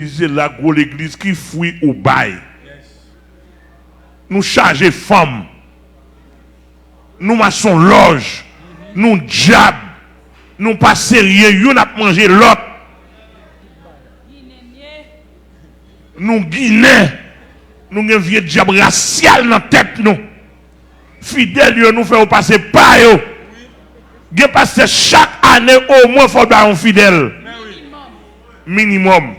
C'est la grosse l'église qui fouille au bail. Nous charger femmes. Nous maçons loge. Nous diable. Nous pas sérieux. Nous n'a mangé l'autre. Nous Guinéens. Nous avons un vieux diable racial dans la tête. Nous. Fidèles, nous faisons passer par eux. Nous passons chaque année au moins faut un fidèle. Minimum.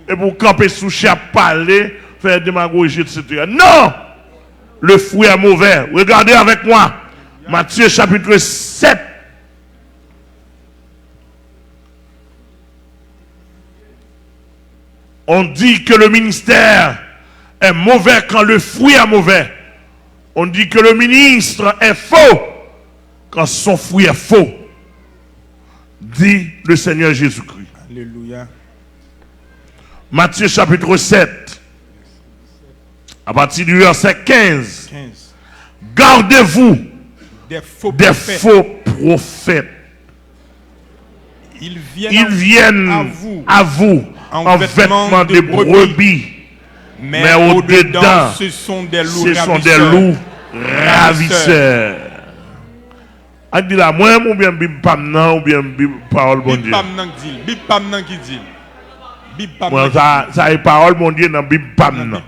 Et pour camper sous chaque parler, faire démagogie, etc. Non! Le fruit est mauvais. Regardez avec moi. Matthieu chapitre 7. On dit que le ministère est mauvais quand le fruit est mauvais. On dit que le ministre est faux quand son fruit est faux. Dit le Seigneur Jésus-Christ. Alléluia. Matthieu chapitre 7, à partir du verset 15. Gardez-vous des faux prophètes. Ils viennent à vous en vêtements de brebis. Mais au-dedans, ce sont des loups ravisseurs. A dit là, moi, ou bien bib pam nan, ou bien bib parole bon Dieu. Bib pam nan qui dit. Moi, ça est parole mon Dieu dans bib pam nan.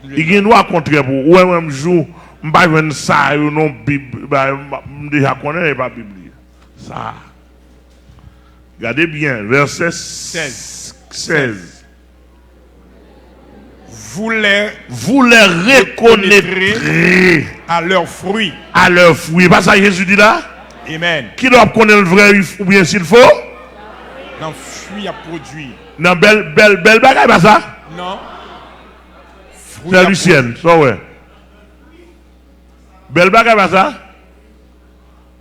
Il y a un contraire pour ou même jour, m'pa joindre ça ou non bib, déjà connaît pas Bible. Ça. Regardez bien, verset 16. Vous les reconnaîtrez à leurs fruits. À leurs fruits. Pas ça Jésus dit là? Amen. Qui doit connaître le vrai ou bien s'il faut? Dans fruit à produire. Non, belle bagaille, pas ça? Non. C'est Lucienne, ça ouais. Belle bagaille, pas ça?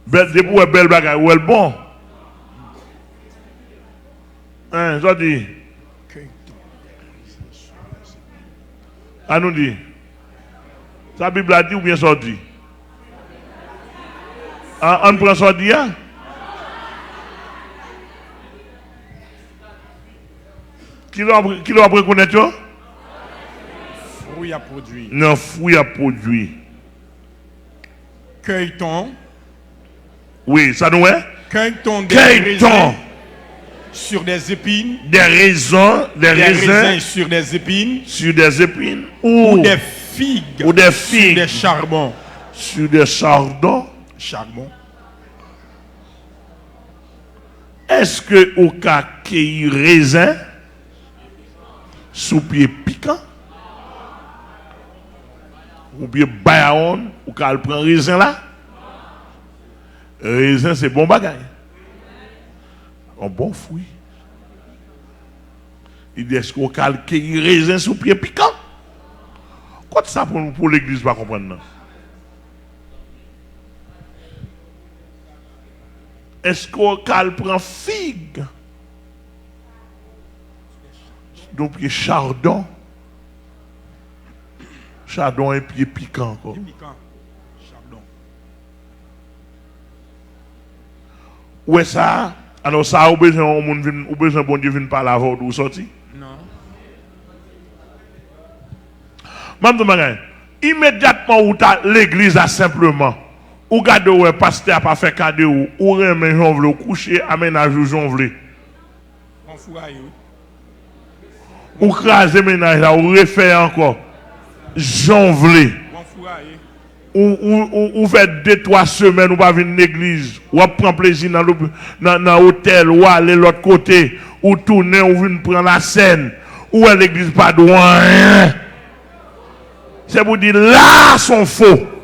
Belle bagaille, ou elle bon? Hein, ça dit. À nous dit. Sa Bible a dit ou bien ça dit? On prend ça dit, hein? Qui doit reconnaître ça? Fruit à produire. Non, fruit à produire. Cueille-t-on? Oui, ça nous est? Cueille-t-on des raisins sur des épines? Des raisins sur des épines? Sur des épines. Ou des figues? Ou des figues. Sur des charbons? Sur des chardons. Charbon. Est-ce que au cas qu'il y ait raisin sous pied piquant? Ou bien bayaon, ou qu'elle prend raisin là? Raisin c'est bon bagaille. Un bon fruit. Il dit est-ce qu'on calme qu'il y ait raisin sous pied piquant? Quoi ça pour l'église pas comprendre non? Est-ce qu'on prend figue? Donc, il y a chardon. Chardon et pied piquant encore. Piquant. Chardon. Où est ça? Alors, ça, ou besoin bon Dieu vienne parler avant d'où sortir? Non. Madame, immédiatement où l'église a simplement. Ou gade ou pasteur pas fait cadeau ou remet jonvle coucher aménage jonvle ou craser ménage là ou refaire encore jonvle ou fait 2-3 semaines ou pas venir l'église ou prend plaisir dans hôtel ou aller l'autre côté ou tourner ou venir prendre la scène ou à l'église pas de rien. C'est pour dire là sont faux.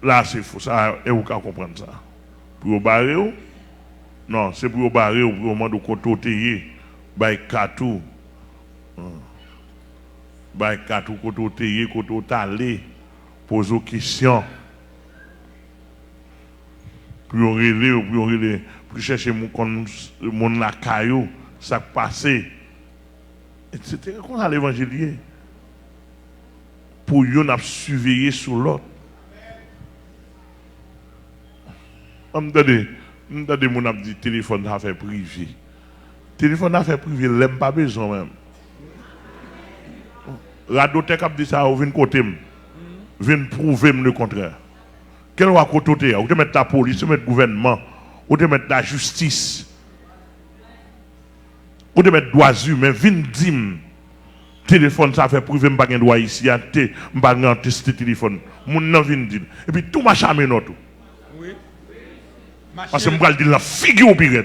Là, c'est faux. Ça, et vous pouvez comprendre ça. Pour vous barrer, non, c'est pour vous barrer, pour vous demander de côté, by katou. By katou, côté, côté talé, poser aux questions. Pour vous relayer, pour chercher mon la caillou, ça passe. Etc. Qu'on a l'évangile. pour yon a surveiller sur l'autre. M'entendez mon a dit téléphone a fait privé. Téléphone a fait privé, l'aime pas besoin même. Radotek a dit ça, ou vient côté vient prouver le contraire. Quel va côté ou te mettre la police, ou te mettre le gouvernement, ou te mettre la justice, ou te mettre droits humains, vient dire téléphone ça fait privé m'pas gen droit ici, m'pas gen tester téléphone. Mon nan vient dire. Et puis tout marche à notre. Oui. Parce que m'pas dire la figure au pire.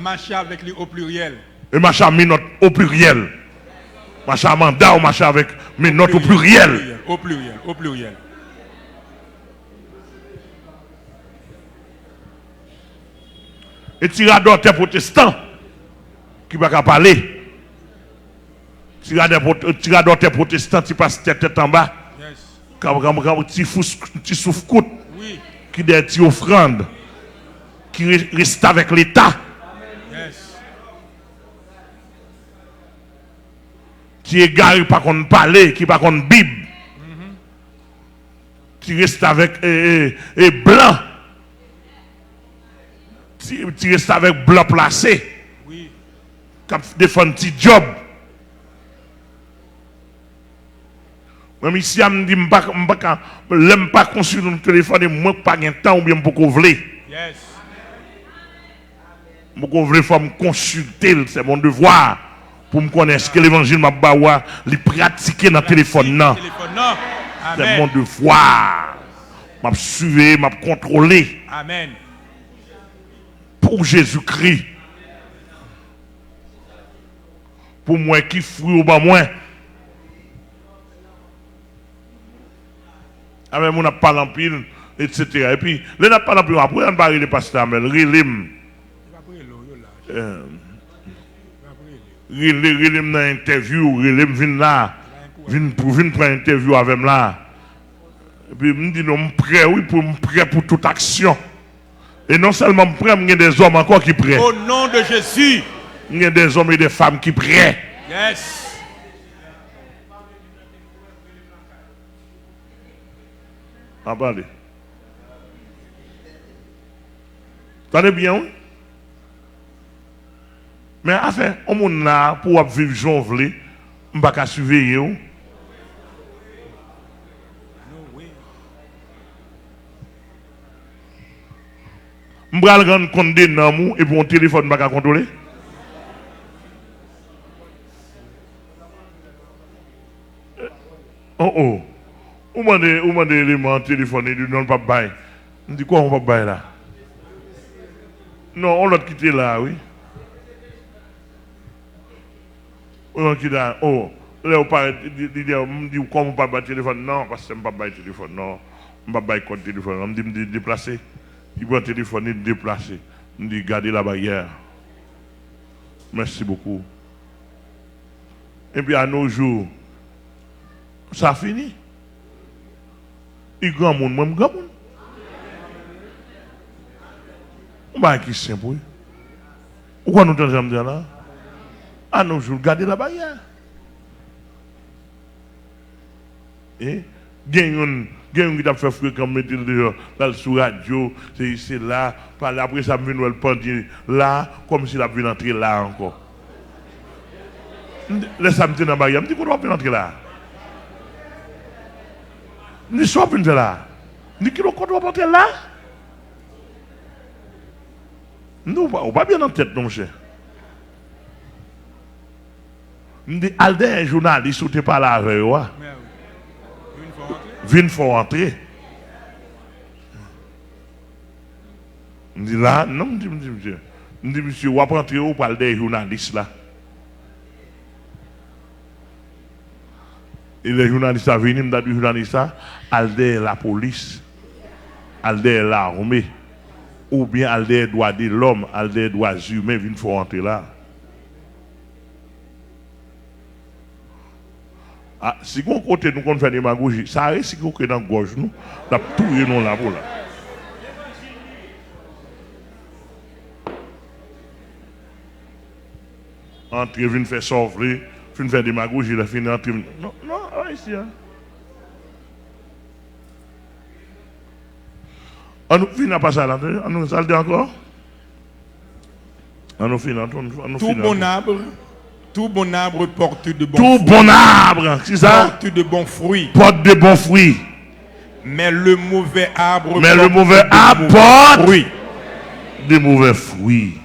Marcher avec lui au pluriel. Et marcher à notes au pluriel. Marcher à mandat ou marcher avec mes notes au pluriel. Au pluriel, au pluriel. Et tirador tes protestants qui va pas parler. Tirador tes protestants qui passe tête en bas. Qui souffre Oui. qui des petits offrandes. Qui reste avec l'État. Yes. Qui est garé par contre parler, qui par contre Bible. Qui reste avec blanc. Qui reste avec blanc placé. Oui. Qui défend un petit job. Même ici, je me dis, je ne pas consulter le téléphone et moi, pas de temps ou bien pour qu'on vle. Yes. Pour qu'on vle, il faut me consulter, c'est mon devoir. Pour me connaître ce que l'évangile m'a bawa, les pratiquer dans le téléphone. C'est mon devoir. M'a suivi, m'a contrôlé. Amen. Pour Jésus-Christ. Pour moi qui fruit au bas moins. Avec mon parle en pile, etc. Et puis, les n'a pas en pile, après on va les pasteurs, mais rilim. Rilim dans l'interview, rilim vient là, vient prendre une interview avec moi là. Et puis, me dit non, je suis prêt, oui, pour toute action. Et non seulement je suis prêt, il y a des hommes encore qui sont prêts. Au nom de Jésus. Il y a des hommes et des femmes qui sont prêts. Yes. En parler. T'entendez bien, oui? Mais enfin, on est là pour vivre Jean Vlé, on ne va pas surveiller. Je vais rendre compte de nous et pour mon téléphone, je ne vais pas contrôler. Oh oh. Ou m'a des éléments téléphoniques, il dit non, pas bail. Je dis quoi, on va bail là? Non, on l'a quitté là, oui. On l'a quitté là. Oh, là, on parle, il dit, comment on pas bail téléphone? Non, parce que je ne pas bail téléphone. Non, je ne pas bail code téléphone. On me dit, déplacer. Il prend le téléphone, il déplacer. On me dit, gardez la barrière. Merci beaucoup. Et puis à nos jours, ça finit. Il grand monde, moi, grand monde. On va qui simple. Pourquoi nous t'entendons dire là? À nos jours, gardez la barrière. Et gagne qui t'a fait fréquent mettre là sur radio, c'est là, par là après ça me vient le pendir là comme s'il a vu entrer là encore. Laisse-moi me tenir dans la barrière, me dit qu'on doit pas entrer là. Ni soit venu là. Ni qui doit entrer là. Nous, on pas bien en tête, non, cher. Je dis, Alde, un journaliste, ou t'es pas là avec moi. Vine faut rentrer. Je dis là, non, je dis, monsieur, on va rentrer ou pas des journalistes là. Et les journalistes sont venus, les journalistes, Alde la police, Alde l'armée, ou bien Alde droit de l'homme, Alde droits humains, il faut rentrer là. Ah, si on côté nous qu'on fait des démagogie, ça risque que dans la gorge nous, la tout nous là pour là. Entre vient faire sauver, vient faire démagogie, la fin entre. Non, non, ici. On nous finit pas ça là. On nous ça le dit encore. On nous finit. Tout bon arbre porte de bons Tout fruits. bon arbre, c'est ça? Porte de bons fruits. Porte de bons fruits. Mais le mauvais arbre porte fruits. De mauvais fruits.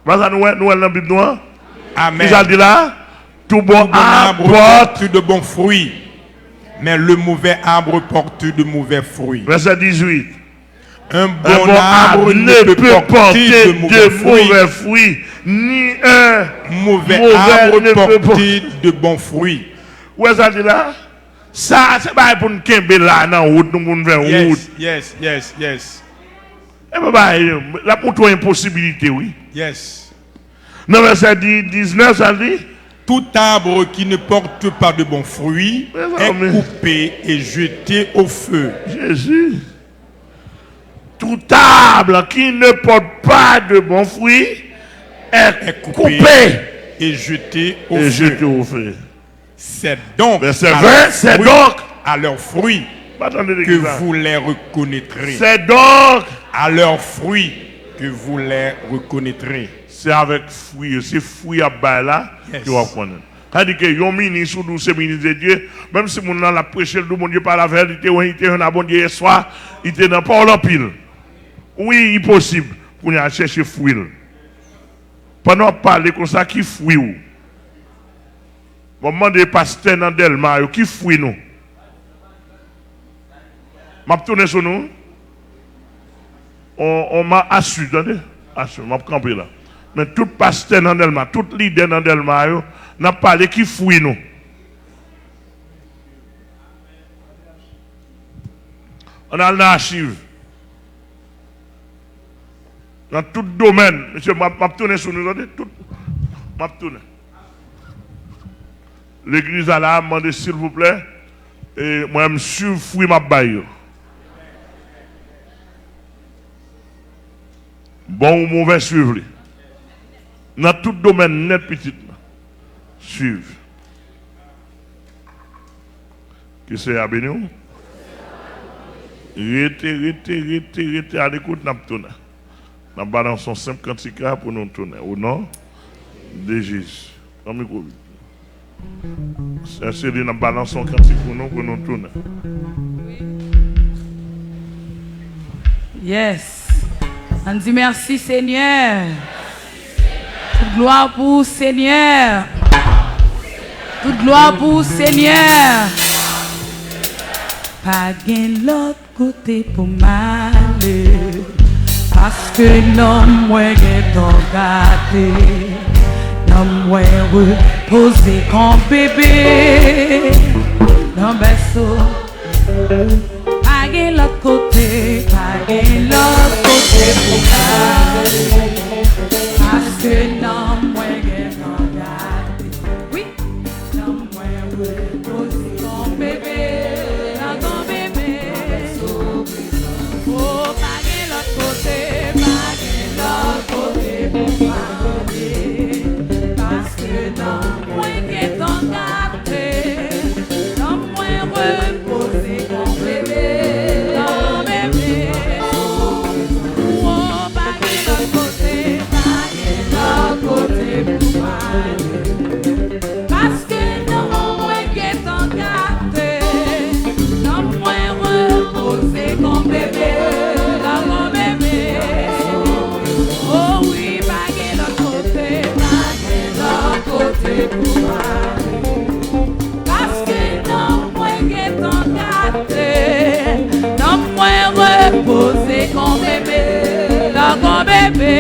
Voilà ça nous dans la Bible noire. Amen. Ça dit là, tout bon arbre porte de bons fruits. Mais le mauvais arbre porte de mauvais fruits. Verset 18. Un bon arbre ne peut porter de mauvais fruits. Ni un mauvais arbre ne peut porter de bons fruits. Où est-ce ça dit là? Ça, c'est pas pour nous kembe là, dans la route, nous venons vers la route. Yes. Eh bien, là, pour toi, impossibilité, oui. Yes. Dans verset 19, ça dit? Tout arbre qui ne porte pas de bons fruits est coupé et jeté au feu. Jésus. Tout arbre qui ne porte pas de bons fruits est coupé et jeté au feu. C'est donc, verset 20, c'est donc à leurs fruits que vous les reconnaîtrez. C'est donc à leurs fruits que vous les reconnaîtrez. C'est avec fruits, c'est fruits à bas là que vous reconnaissez. C'est-à-dire que yon ministre ou ce ministre de Dieu, même si mon nom l'a prêché, le bon Dieu par la vérité, il était un bon Dieu hier soir, il était dans pas l'empile. Oui, il est possible pour nous chercher fruits. Pendant parler comme ça, qui fruit ou? Moment de pasteur dans Delma, qui fruit nous? Je vais tourner sur nous. On m'a assuré, attendez, je vais camper là. Mais tout pasteur dans Delma, tout leader dans Delma, n'a parlé qui fruit nous. On a l'archive. Dans tout domaine, monsieur, je vais tourner sur nous, attendez, tout. Je vais tourner. L'église a là, demandé s'il vous plaît, et moi, je suis fruit ma baille. Bon ou mauvais, suivre. Dans tout domaine, net petit, suivre. Qui c'est à béni? Rete, à l'écoute, n'a pas tourné. N'a pas dans son 56 cas pour nous tourner. Au nom de Jésus. C'est dans balance son cantique pour nous tourner. Yes. On dit merci Seigneur. Toute gloire pour Seigneur. Toute gloire pour Seigneur. Pas gain l'autre côté pour m'aller. Parce que l'homme moi est gâté. L'homme moi reposé comme bébé. Dans le berceau. Pas gain l'autre côté. Pas gain l'autre côté pour m'aller. Parce que l'homme moi est gâté. Oui. L'homme moi reposé comme bébé. Reposer comme bébé, là comme bébé.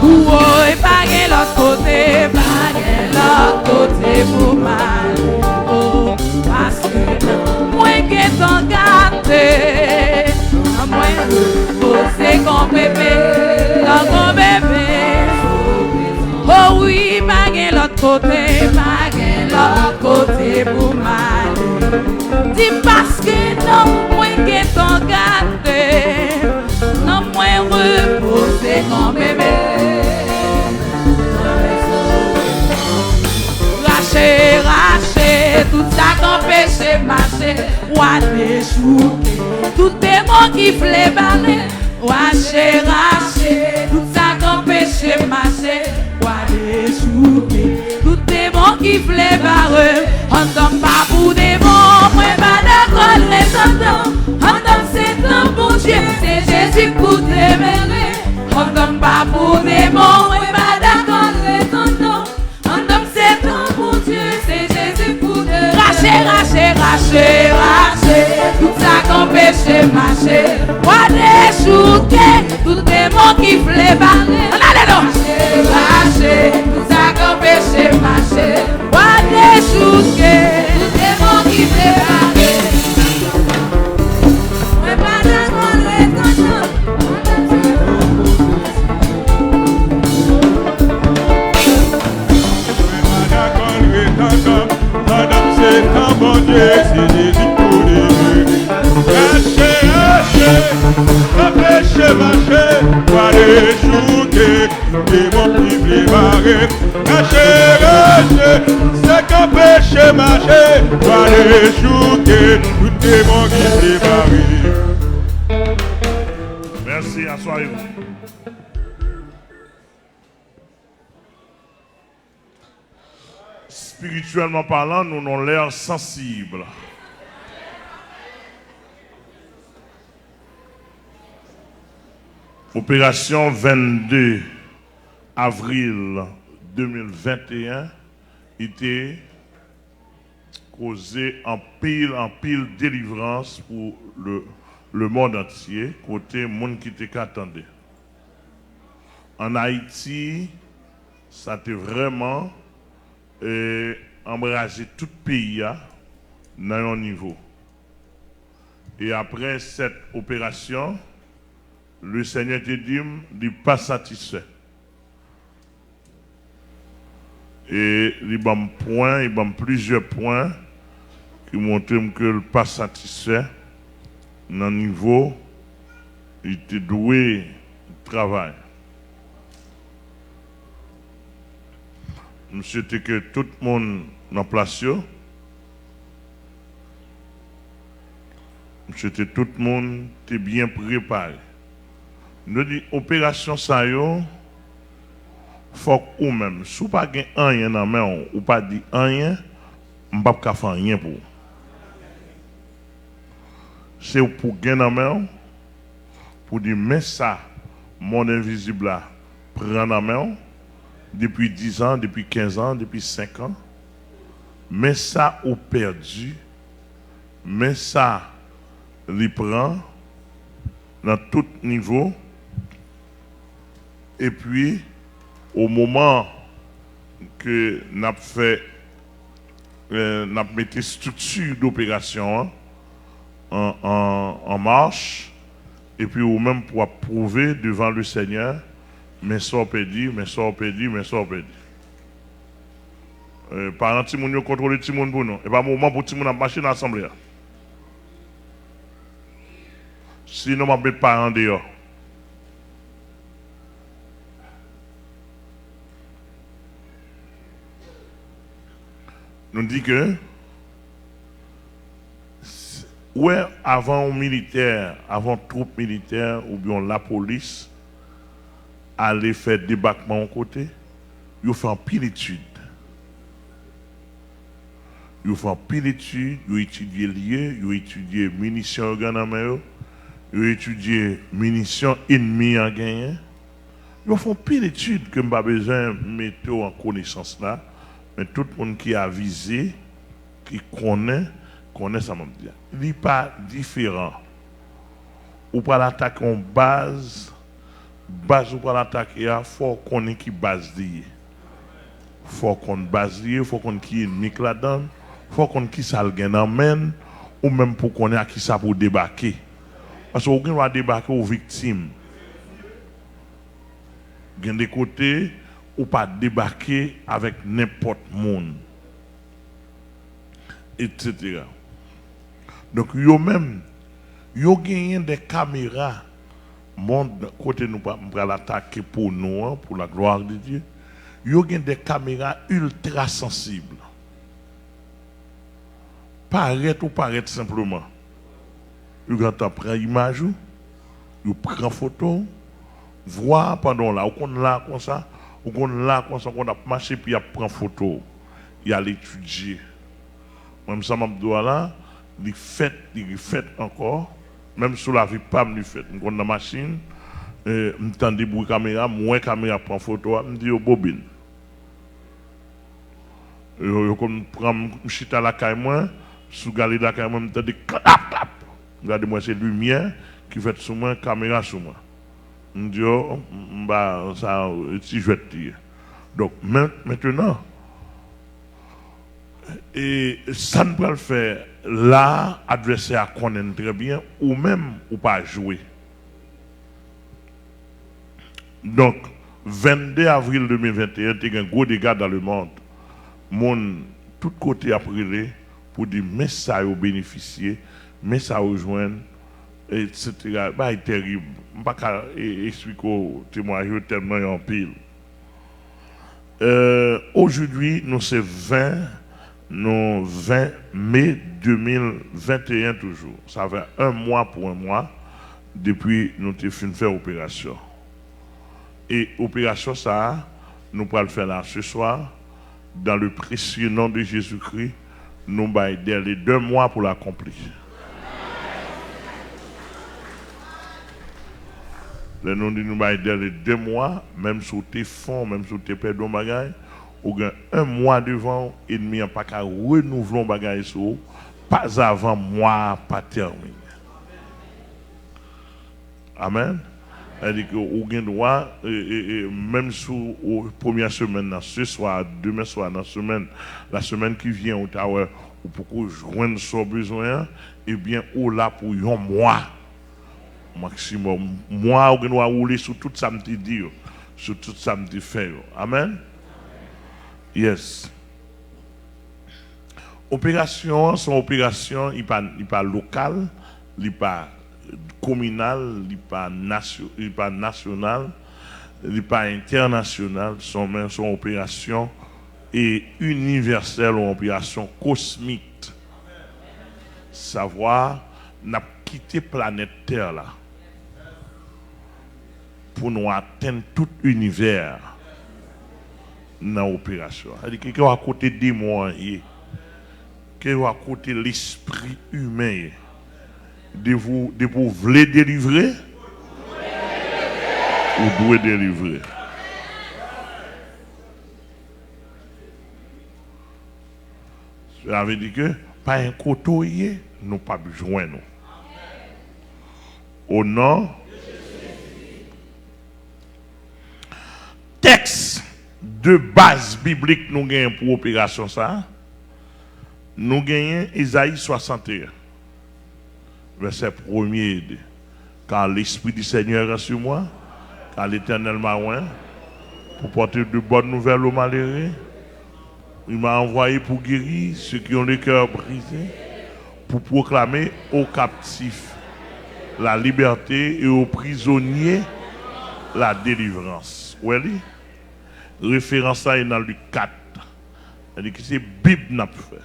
Oh, et pas de l'autre côté, pas de l'autre côté pour mal. Oh, parce que moi qui t'en gâté, moi reposer comme bébé, là comme bébé. Oh oui, pas de l'autre côté, pas de l'autre côté pour mal. Dis parce que non, moi qui t'en gâté, non, moi reposer comme bébé. Racher, tout ça qu'empêche marcher, ou à déchouer, tout est démons qui voulaient barrer, racher, racher, tout ça qu'empêche marcher, aller souper, tout démon qui voulait barrer, on tombe pas pour démon, moi pas d'accord les entends, on tombe c'est un bon Dieu, c'est Jésus pour t'aimer, on tombe pas pour démon, moi pas d'accord les entends, on tombe c'est un bon Dieu, c'est Jésus pour t'aimer, racher, racher, racher, racher, tout ça qu'empêche marcher, aller souper, tout démon qui voulait barrer, allez non, racher, tout ça qu'empêche marcher, aller souper, tout démon qui voulait barrer. Mais pas d'accord les entends. Madame, c'est un bon Dieu, c'est Jésus pour les Cachez, cachez, empêchez marcher, pour aller shooter, démon qui voulait barrer. Cachez, cachez, c'est qu'empêchez marcher, pour aller shooter, tout démon qui voulait barrer. Merci, assoyez-vous. Spirituellement parlant, nous avons l'air sensibles. Opération 22 avril 2021 était causée en pile délivrance pour le monde entier, côté monde qui était attendait. En Haïti, ça était vraiment embrasé tout le pays dans un niveau. Et après cette opération, le Seigneur te dit, il n'est pas satisfait. Et il y a plusieurs points qui montrent que il n'est pas satisfait dans le niveau, il était doué de travail. Je souhaite que tout le monde en place. Je souhaite que tout le monde est bien préparé. Nous disons, opération ça yo, faut ou même, si vous n'avez pas rien dans la main, ou pas dit rien, vous ne pouvez pas faire rien pour. C'est pour gagner dans la main, pour dire, mais ça, mon invisible là, prend dans la main, depuis 10 ans, depuis 15 ans, depuis 5 ans, mais ça, ou perdu, mais ça, il prend dans tout niveau. Et puis, au moment que nous avons fait, nous avons mis structure d'opération en marche, et puis ou même pour prouver devant le Seigneur, mais ça on peut dire, mais ça on peut dire, mais ça on peut dire. Parents ti moun yo contrôler ti moun pour nous. Et pas moment pour ti moun à marcher dans l'assemblée. Sinon m'a mettre parents dehors. Nous dit que ouais, avant militaire, avant troupes militaires ou bien la police aller faire débarquement au côté, ils font en pile étude. Ils font en pile étude, ils étudient lieu, ils étudient munitions organes, ils étudient munitions ennemies en gagnant. Ils font pile étude que je n'ai pas besoin de mettre en connaissance là. Mais tout le monde qui a visé, qui connaît ça m'a dit. Il n'est pas différent. Ou pas l'attaquer en base ou pas l'attaquer, il faut qu'on ait qui base liée. Il faut qu'on base liée, il faut qu'on ait qui ennemi là-dedans, il faut qu'on ait qui ça le amène, ou même pour qu'on ait qui ça pour débarquer. Parce qu'on va débarquer aux victimes. Il y a des côtés, ou pas débarquer avec n'importe monde, etc. Donc, yo même, yo gagné des caméras, monde côté nous pas l'attaquer pour nous, pour la gloire de Dieu. Yo gagné des caméras ultra sensibles. Paraître ou paraître simplement. Vous prend image, vous prend photo, voir pendant là, on là comme ça, on là comme ça, on a marché puis il prend photo, il a l'étudier. Même ça m'a dit là, il fait encore, même sur la vie pas me fait. On dans la machine, m'entend des bruits caméra, moi caméra prend photo, me dit bobine. Yo comme prend chita la caille moi, sous galer la caille moi, m'entend des clap. Regardez-moi, c'est lumière qui fait sur moi, caméra sur moi. Je dis, oh, bah, ça, si je vais te dire. Donc, maintenant, et ça ne peut le faire là, adversaire connaît très bien, ou même, ou pas jouer. Donc, 22 avril 2021, il y a un gros dégât dans le monde. Tout côté après, pour dire, mais ça a bénéficié. Mais ça rejoint, etc. C'est terrible. Je ne peux pas expliquer au témoignage tellement en pile. Aujourd'hui, nous sommes 20 mai 2021 toujours. Ça fait un mois pour un mois depuis que nous avons fait l'opération. Et l'opération, ça, nous allons le faire là ce soir, dans le précieux nom de Jésus-Christ. Nous allons les 2 mois pour l'accomplir. Le nom de nous va aider les 2 mois, même sur tes fonds, même sur tes perdons bagages, ou bien 1 mois devant, et demi en pas qu'à renouveler bagages sur, pas avant mois pas terminé. Amen. C'est-à-dire que vous avez droit, même sur la première semaine, ce soir, demain soir, la semaine qui vient, ou pour joindre son besoin, et bien, ou là pour un mois. Maximum. Moi, je dois rouler sur tout ça, me dit, sur tout ça, me fait. Amen. Yes. Opération, son opération, il n'est pas local, il n'est pas communal, il n'est pas national, il n'est pas international, son opération est universelle, ou opération cosmique. Savoir, n'a quitté planète Terre là. Pour nous atteindre tout l'univers dans l'opération. C'est-à-dire que à côté des moyens, que à côté l'esprit humain, de vous voulez délivrer, ou devez délivrer. Ça veut dire que pas un côté, nous pas besoin nous. Au nom texte de base biblique nous gagnons pour l'opération ça, nous gagnons Isaïe 61, verset 1er. Car l'Esprit du Seigneur est sur moi, car l'Éternel m'a oint pour porter de bonnes nouvelles aux malheureux. Il m'a envoyé pour guérir ceux qui ont le cœur brisé, pour proclamer aux captifs la liberté et aux prisonniers la délivrance. Vous voyez? Référence à dans Luc 4. C'est-à-dire que c'est Bible n'a fait.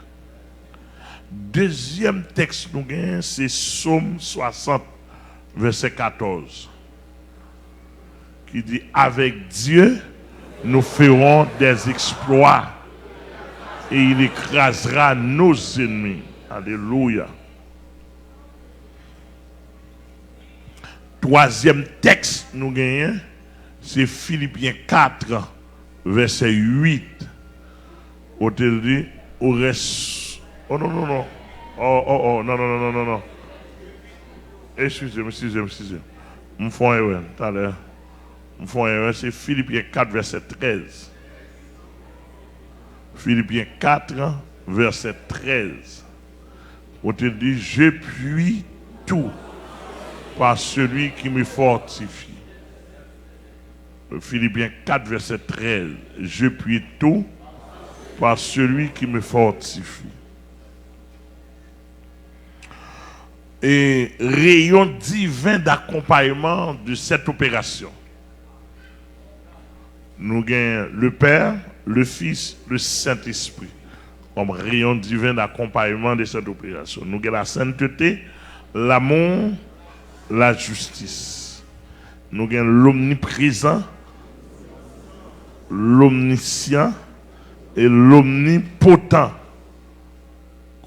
Deuxième texte nous gagne, c'est Psaume 60, verset 14. Qui dit, avec Dieu, nous ferons des exploits et il écrasera nos ennemis. Alléluia. Troisième texte nous gagnons, c'est Philippiens 4, verset 8. On te dit, au reste. Oh non. Oh, non. Excusez-moi. Je fais un erreur tout à l'heure. C'est Philippiens 4, verset 13. Philippiens 4, verset 13. On te dit, je puis tout par celui qui me fortifie. Philippiens 4, verset 13. Je puis tout par celui qui me fortifie. Et rayon divin d'accompagnement de cette opération. Nous gagnons le Père, le Fils, le Saint-Esprit comme rayon divin d'accompagnement de cette opération. Nous avons la sainteté l'amour, la justice. Nous avons l'omniprésent, l'omniscient et l'omnipotent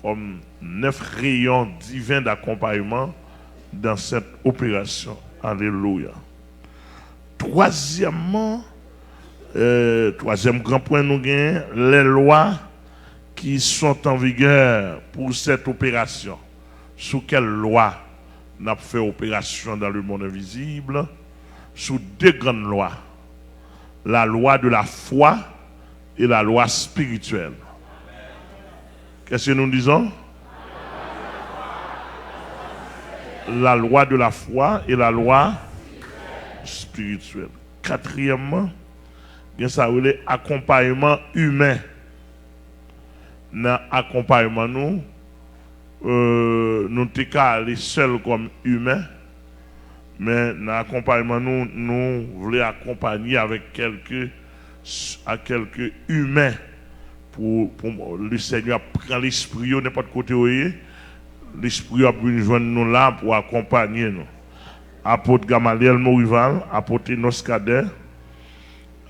comme 9 rayons divins d'accompagnement dans cette opération. Alléluia. Troisièmement, troisième grand point, nous avons les lois qui sont en vigueur pour cette opération. Sous quelle loi nous avons fait opération dans le monde invisible? Sous 2 grandes lois. La loi de la foi et la loi spirituelle. Qu'est-ce que nous disons? La loi de la foi et la loi spirituelle. Quatrièmement, il y a ça l'accompagnement humain. Dans l'accompagnement, nous sommes aller seuls comme humains, mais dans l'accompagnement, nous voulons accompagner avec quelques humains pour le Seigneur prend l'esprit, n'importe côté où il est. L'esprit a pu joindre nous là pour accompagner nous. Apôtre Gamaliel Morival, apôtre Noskader,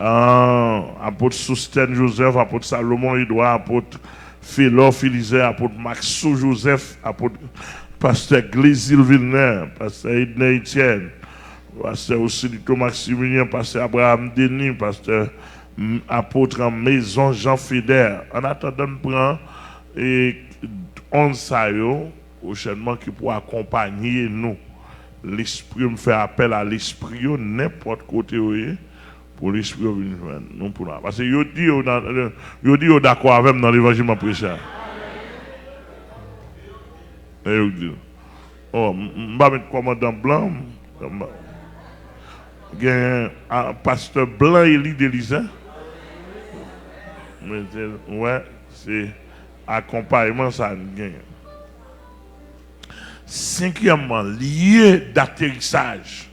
apôtre Soustène Joseph, apôtre Salomon Edouard, apôtre Philo Philizé, apôtre Maxou Joseph, apôtre pasteur Glésil Villeneuve, pasteur Edna Etienne, pasteur Ossilito Maximilien, pasteur Abraham Denis, pasteur apôtre en maison Jean Fédère. En attendant, nous prenons et 11 saillots prochainement qui pour accompagner nous. L'esprit me fait appel à l'esprit n'importe côté où il est pour l'esprit venir joindre nous pour là parce que yo dit d'accord avec dans l'évangile m'a prêché. Et yo dit oh m'pa mettre commandant blanc gagne un pasteur blanc Élie d'Élysée. Mais ouais, c'est accompagnement ça gagne. Cinquièmement, lié d'atterrissage.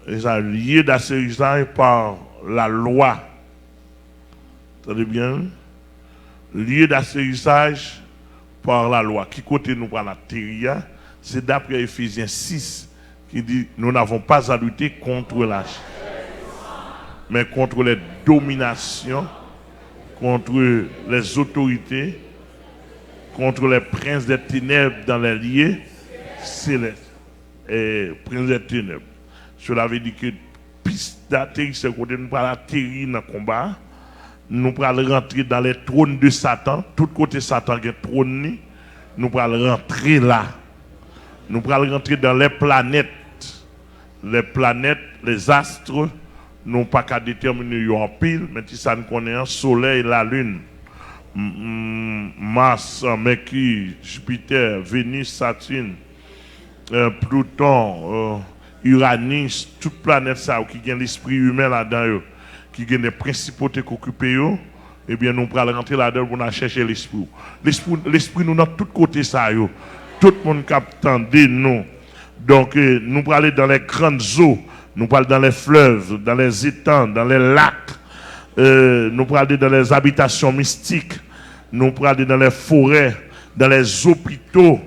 Et ça lié d'atterrissage par la loi. Vous entendez bien? Lié d'atterrissage par la loi. Qui côté nous pour l'atterrir? C'est d'après Ephésiens 6 qui dit nous n'avons pas à lutter contre la chair, mais contre les dominations, contre les autorités, contre les princes des ténèbres dans les lieux célestes et princes des ténèbres. Cela veut dire que piste d'atterrir, c'est côté nous pas atterrir dans le combat, nous allons rentrer dans les trônes de Satan, tout côté Satan qui est trône, nous allons rentrer là. Nous allons rentrer dans les planètes, les astres, nous pas qu'à déterminer en pile, mais si ça nous connaît un soleil, la lune. Mars, Mercure, Jupiter, Vénus, Saturne, Pluton, Uranus, toute planète ça qui a l'esprit humain là-dedans, qui a des principautés qui occupent, eh bien nous allons rentrer là-dedans pour chercher l'esprit. L'esprit nous dans tous côtés ça, tout le monde capte nous. Donc nous allons aller dans les grandes eaux, nous allons dans les fleuves, dans les étangs, dans les lacs. Nous allons aller dans les habitations mystiques, nous allons aller dans les forêts, dans les hôpitaux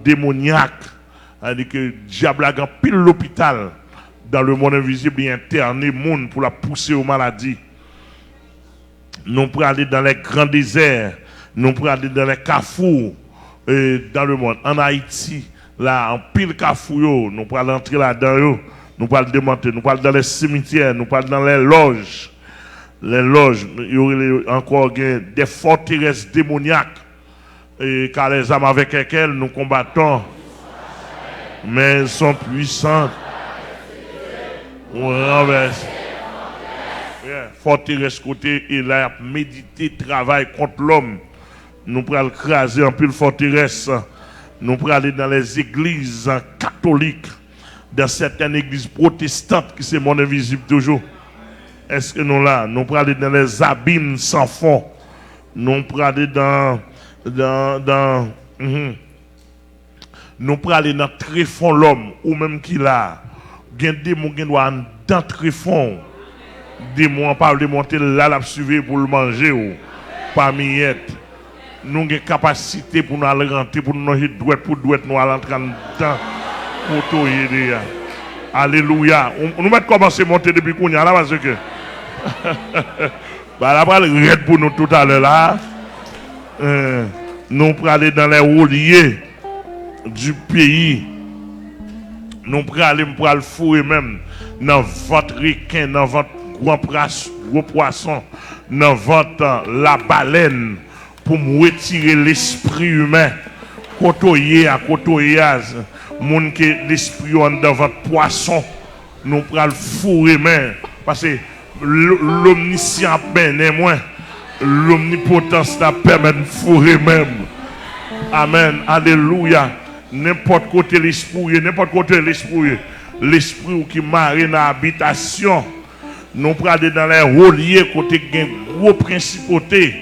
démoniaques. C'est-à-dire que le diable a pile l'hôpital dans le monde invisible et interné monde pour la pousser aux maladies. Nous allons aller dans les grands déserts, nous allons aller dans les carrefours dans le monde. En Haïti, là, en pile carrefour, nous allons entrer là-dedans. Nous parlons de démonter, nous parlons dans les cimetières, nous parlons dans les loges. Les loges, il y aurait encore des forteresses démoniaques. Et car les âmes avec lesquelles nous combattons, mais elles sont puissantes. On renverse. Forteresse côté, il a médité, travail contre l'homme. Nous pourrons craser un peu de forteresse. Nous pourrons aller dans les églises catholiques. Dans certaines églises protestantes qui c'est mon invisible toujours. Est-ce que nous là, nous pourrons aller dans les abîmes sans fond. Nous pourrons aller nous pourrons aller dans tréfond l'homme ou même qui là. Il y a des démons qui doivent dans tréfond. Des démons pas de monter là la suivre pour le manger ou pas miette. nous avons capacité pour nous aller rentrer, pour nous nous aller entrer dans pour aider. Alléluia. Nous mettons commencer à monter depuis qu'on y a là parce que bah là pour nous tout à l'heure là. Nous pour aller dans les rouliers du pays. Nous pour aller le fourrer même dans votre requin, dans votre gros poisson, dans votre la baleine pour me retirer l'esprit humain. Côtoyer à côtoyage, moun que l'esprit dans votre poisson, nous pour le fourrer même parce que l'omniscient ben moins, l'omnipotence n'a permis de fourrer même. Amen, alléluia. N'importe côté l'esprit, l'esprit qui marine dans l'habitation, nous pour aller dans les rouliers côté gros principauté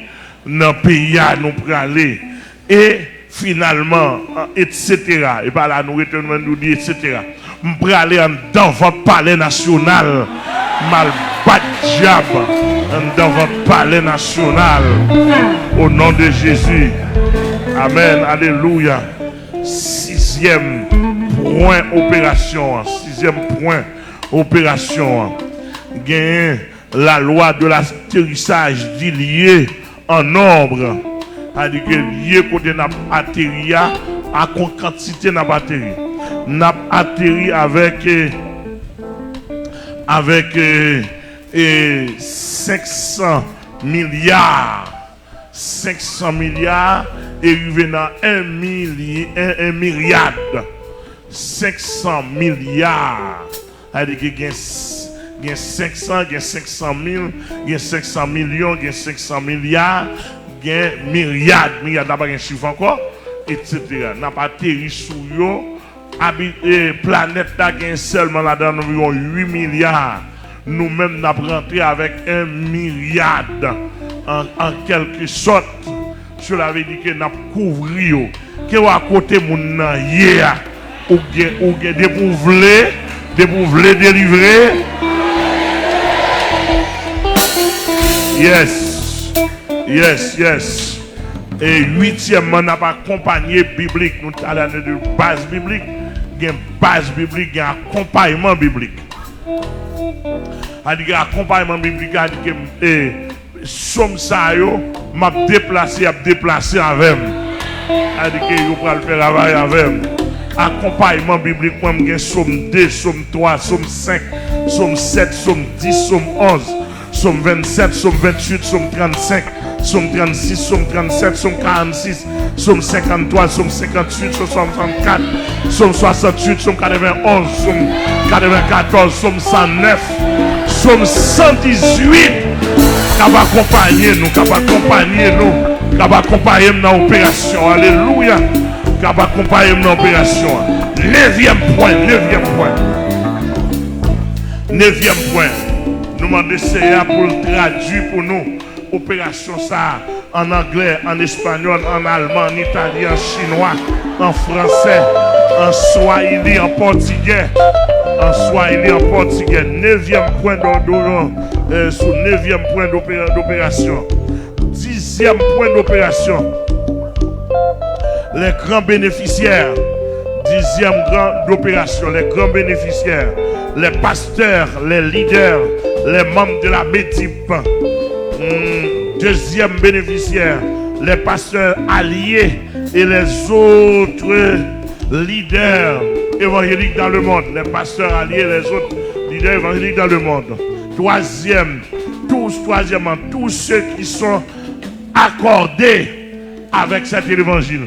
dans le pays, nous pour aller et finalement etc. Et par là nous retenons nous dire etc. Nous pour aller dans votre palais national, mal bat diable dans votre palais national au nom de Jésus. Amen, alléluia. Sixième point opération. Gain la loi de l'atterrissage dit lié en nombre. C'est-à-dire que lié côté n'a atterri à quantité n'a pas atterri. N'a atterri avec 500 milliards. 500 milliards et arrivé dans 1 milliard. 500 milliards. C'est-à-dire qu'il y a 500, il y a 500 000, il y a 500 millions, il y a 500 milliards, il y a milliards, n'a pas un chiffre encore, etc. N'a pas atterri sur eux. La planète a seulement là-dedans environ 8 milliards. Nous-mêmes, nous avons rentré avec 1 milliard. En quelque sorte, cela veut dire que nous avons couvert. Que à côté de mon hier, ou bien des pouvlés délivrer. Yes. Et huitièmement, on n'a pas accompagné biblique. Nous allons de base biblique. Il y a une base biblique, il y a un accompagnement biblique. Il y a un accompagnement biblique, il y a somme ça yo m'a déplacé avec a dit que yo pral faire travail avec accompagnement biblique moi m'gen somme 2 somme 3 somme 5 somme 7 somme 10 somme 11 somme 27 somme 28 somme 35 somme 36 somme 37 somme 46 somme 53 somme 58 somme 64 somme 68 somme 91 somme 94 somme 109 somme 118 qui va accompagner nous, qui va accompagner dans l'opération. Alléluia. Qui va accompagner dans l'opération. Neuvième point. Nous demandons d'essayer pour traduire pour nous opération ça en anglais, en espagnol, en allemand, en italien, en chinois, en français, en swahili, en portugais. Neuvième point sur 9e point d'opération. 10e point d'opération. Les grands bénéficiaires. 10e grand d'opération. Les grands bénéficiaires. Les pasteurs, les leaders, les membres de la BETIP. 2e bénéficiaire. Les pasteurs alliés et les autres leaders évangéliques dans le monde. Les pasteurs alliés et les autres leaders évangéliques dans le monde. Troisièmement, tous ceux qui sont accordés avec cet évangile.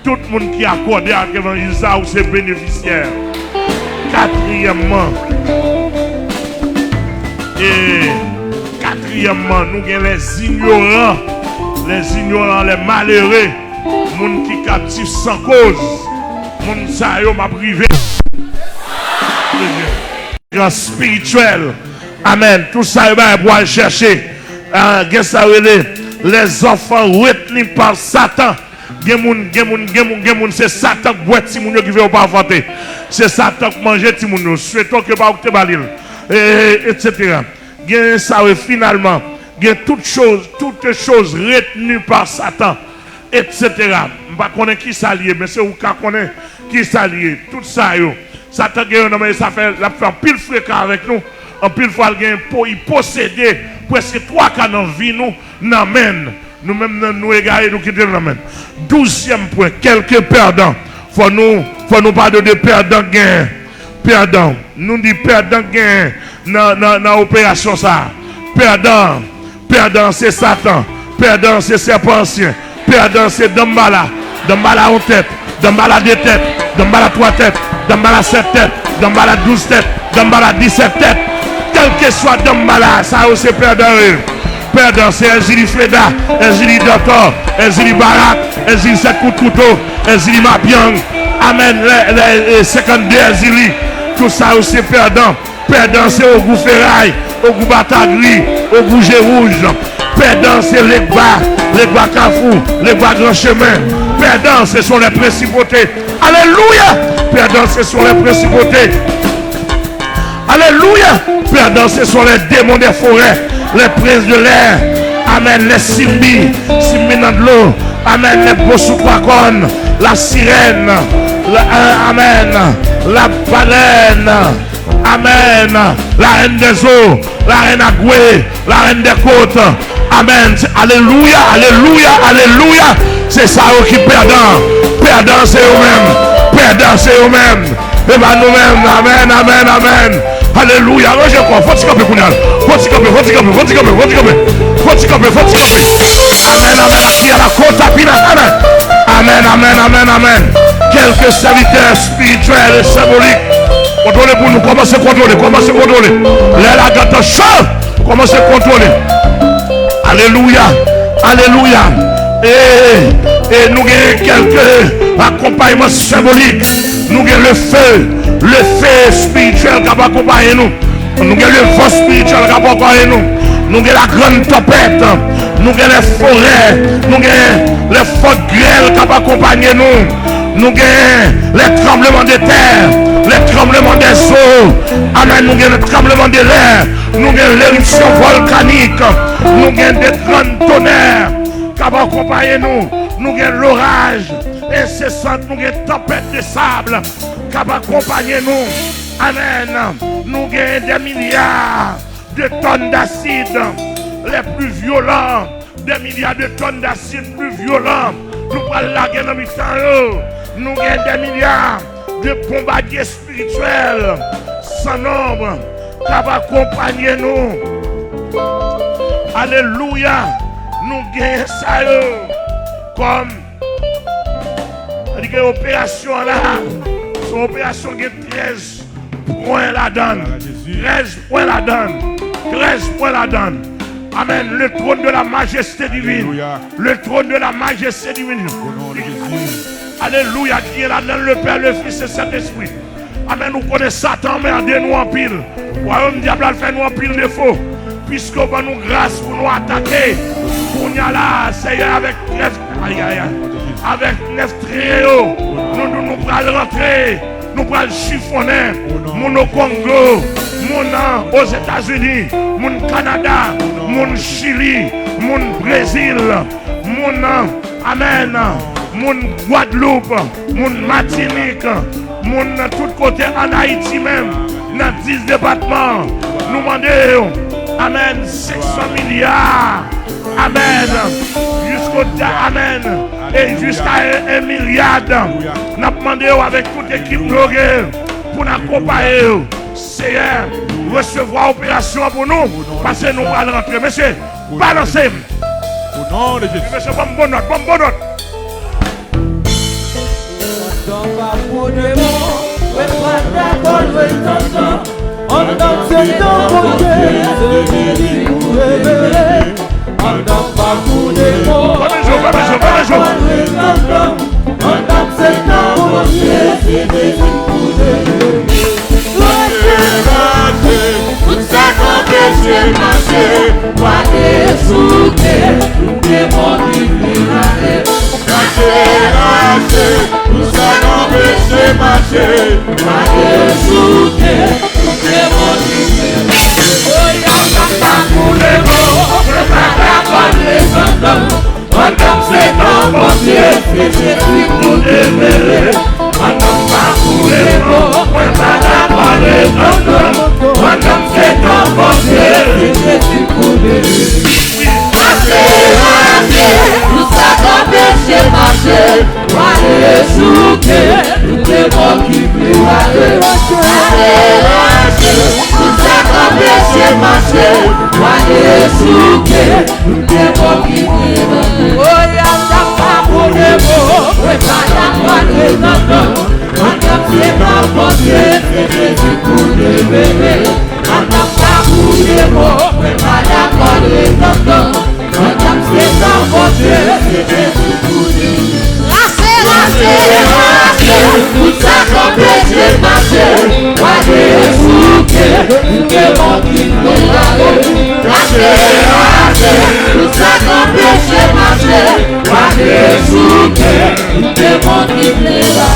Tout le monde qui est accordé avec l'évangile, ça ou c'est bénéficiaire. Quatrièmement, nous avons les ignorants, les malheureux, les gens qui sont captifs sans cause, les gens qui sont privés. Spirituel. Amen. Tout ça, il va pouvoir chercher. Les enfants retenus par Satan. C'est Satan qui boit si moun qui veut pas voter. C'est Satan qui mange si moun. Souhaitons que pas te balil. Etc. Ça finalement, toutes choses retenues par Satan. etc. Je ne connais pas qui s'allie, mais c'est où qu'on connaît qui s'allie. Tout ça, ça fait la faire pile fréquent avec nous. En pile fois, il posséder presque 3 cas dans la vie, nous Nous-mêmes, nous égarés, nous quittons l'amène. 12e point, quelques perdants. Faut nous parler de perdants gain. Perdants. Nous disons perdants gain dans l'opération ça. Perdant c'est Satan. Perdant c'est serpent ancien. Perdant c'est Dambala. Dambala en tête. Dambala 2 têtes. Dambala 3 têtes. Dambala 7 têtes. Dambala 12 têtes. Dambala 17 têtes. Quel que soit Dambala, ça c'est perdant. Perdant c'est Ezili Fleda, Ezili Doctor, Ezili Barak, Ezili 7 coups de couteau, Ezili Mabiang. Amen. Les 52 Ezili. Tout ça c'est perdant. Perdant c'est au goût ferraille, au goût batagri, au goût rouge. Perdant c'est les bas Kafou, les bas grand chemin. Perdant ce sont les principautés. Alléluia. Perdant ce sont les principautés. Alléluia. Perdant ce sont les démons des forêts, les princes de l'air. Amen. Les Simbi dans de l'eau. Amen. Les Bossoukwakon, la sirène. Amen. La baleine. Amen. La reine des eaux, la reine Agoué, la reine des côtes. Amen. Alléluia, alléluia, alléluia. C'est ça qui perdant. Perdant c'est eux-mêmes. Perdant c'est eux-mêmes. Et bien nous-mêmes. Amen, amen, amen. Alléluia. Je crois. Faut-il camper pour nous. Faut-il camper. Amen, amen. Qui a la côte à Pina. Amen. Amen, amen, amen, amen. Quelques serviteurs spirituels et symboliques. Contrôlez pour nous. Commencez à contrôler. L'air à chaud. Commencez à contrôler. Alléluia. Alléluia. Et nous avons quelques accompagnements symboliques. Nous avons le feu spirituel qui va accompagner nous. Nous avons le vent spirituel qui va accompagner nous. Nous avons la grande tempête. Nous avons les forêts. Nous avons les fortes grêles qui vont accompagner nous. Nous avons les tremblements de terre. Les tremblements des eaux. Amen. Nous avons le tremblement de l'air. Nous avons l'éruption volcanique. Nous avons des grands tonnerres qui vont accompagner nous. Nous avons l'orage incessant. Nous avons une tempête de sable qui va accompagner nous. Amen. Nous avons des milliards de tonnes d'acide, les plus violents. Des milliards de tonnes d'acide plus violents. Nous prenons la guerre dans le temps. Nous avons des milliards de bombardiers spirituels sans nombre qui va accompagner nous. Alléluia. Nous gagnons ça comme l'opération là. Son opération qui est 13 points la donne. 13 points la donne. 13 points la donne. Amen. Le trône de la majesté divine. Le trône de la majesté divine. Alléluia. Qui est là dans le Père, le Fils et Saint-Esprit. Amen. Nous connaissons Satan, mais nous en pile. Royaume diable fait nous en pile défaut. Puisque va nous grâce pour nous attaquer. Pour nous là, Seigneur, avec 9. Avec 9 tréaux. Nous pourrons rentrer. Nous pourrons chiffonner. Mon au Congo. Mon aux États-Unis. Mon Canada. Mon Chili. Mon Brésil. Mon Amen. Mon Guadeloupe. Mon Martinique. Mon tout côté en Haïti même. Dans 10 départements. Nous demandons. Amen. 500 milliards. Amen. Jusqu'au Amen. Et jusqu'à 1 milliard. Nous demandons avec toute l'équipe pour nous accompagner. Seigneur, recevoir opération pour nous. Parce que nous allons rentrer. Monsieur, balancez. Au nom de Jésus. Monsieur, bonne note. On danse dans mon Dieu, nous révéler. On danse pas pour des mots. On danse dans mon Dieu, pour révéler. Tout ça qu'empêche marcher, moi dessouter, tout le monde libéré. Tout ça qu'empêche marcher, moi dessouter, tout le monde libéré. Oh, y'a pas pour les mots, on va pas les entendre. On Madame c'est ton bon Dieu, c'est Jésus pour demeurer. Madame pas pour les mots, moi pas d'avoir les tonton. Madame c'est ton bon Dieu, c'est Jésus pour demeurer. Tout ça qu'on péché marché, moi les souquets, tout les mots qui pleurent. Tout ça qu'on péché marché, moi les souquets, tout les mots qui pleurent. Oh, y'a pas pour les mots, ouais, pas d'avoir les tonton. Madame c'est mon bon Dieu, c'est Jésus pour demeurer. Madame pas pour les mots, ouais, pas d'avoir les tonton. Madame c'est ton bon Dieu, c'est Jésus pour demeurer. Tout ça qu'on péché marché, moi les souquets, tout le monde qui pleure. Tout ça qu'on péché marché, moi les souquets, tout le monde qui pleure.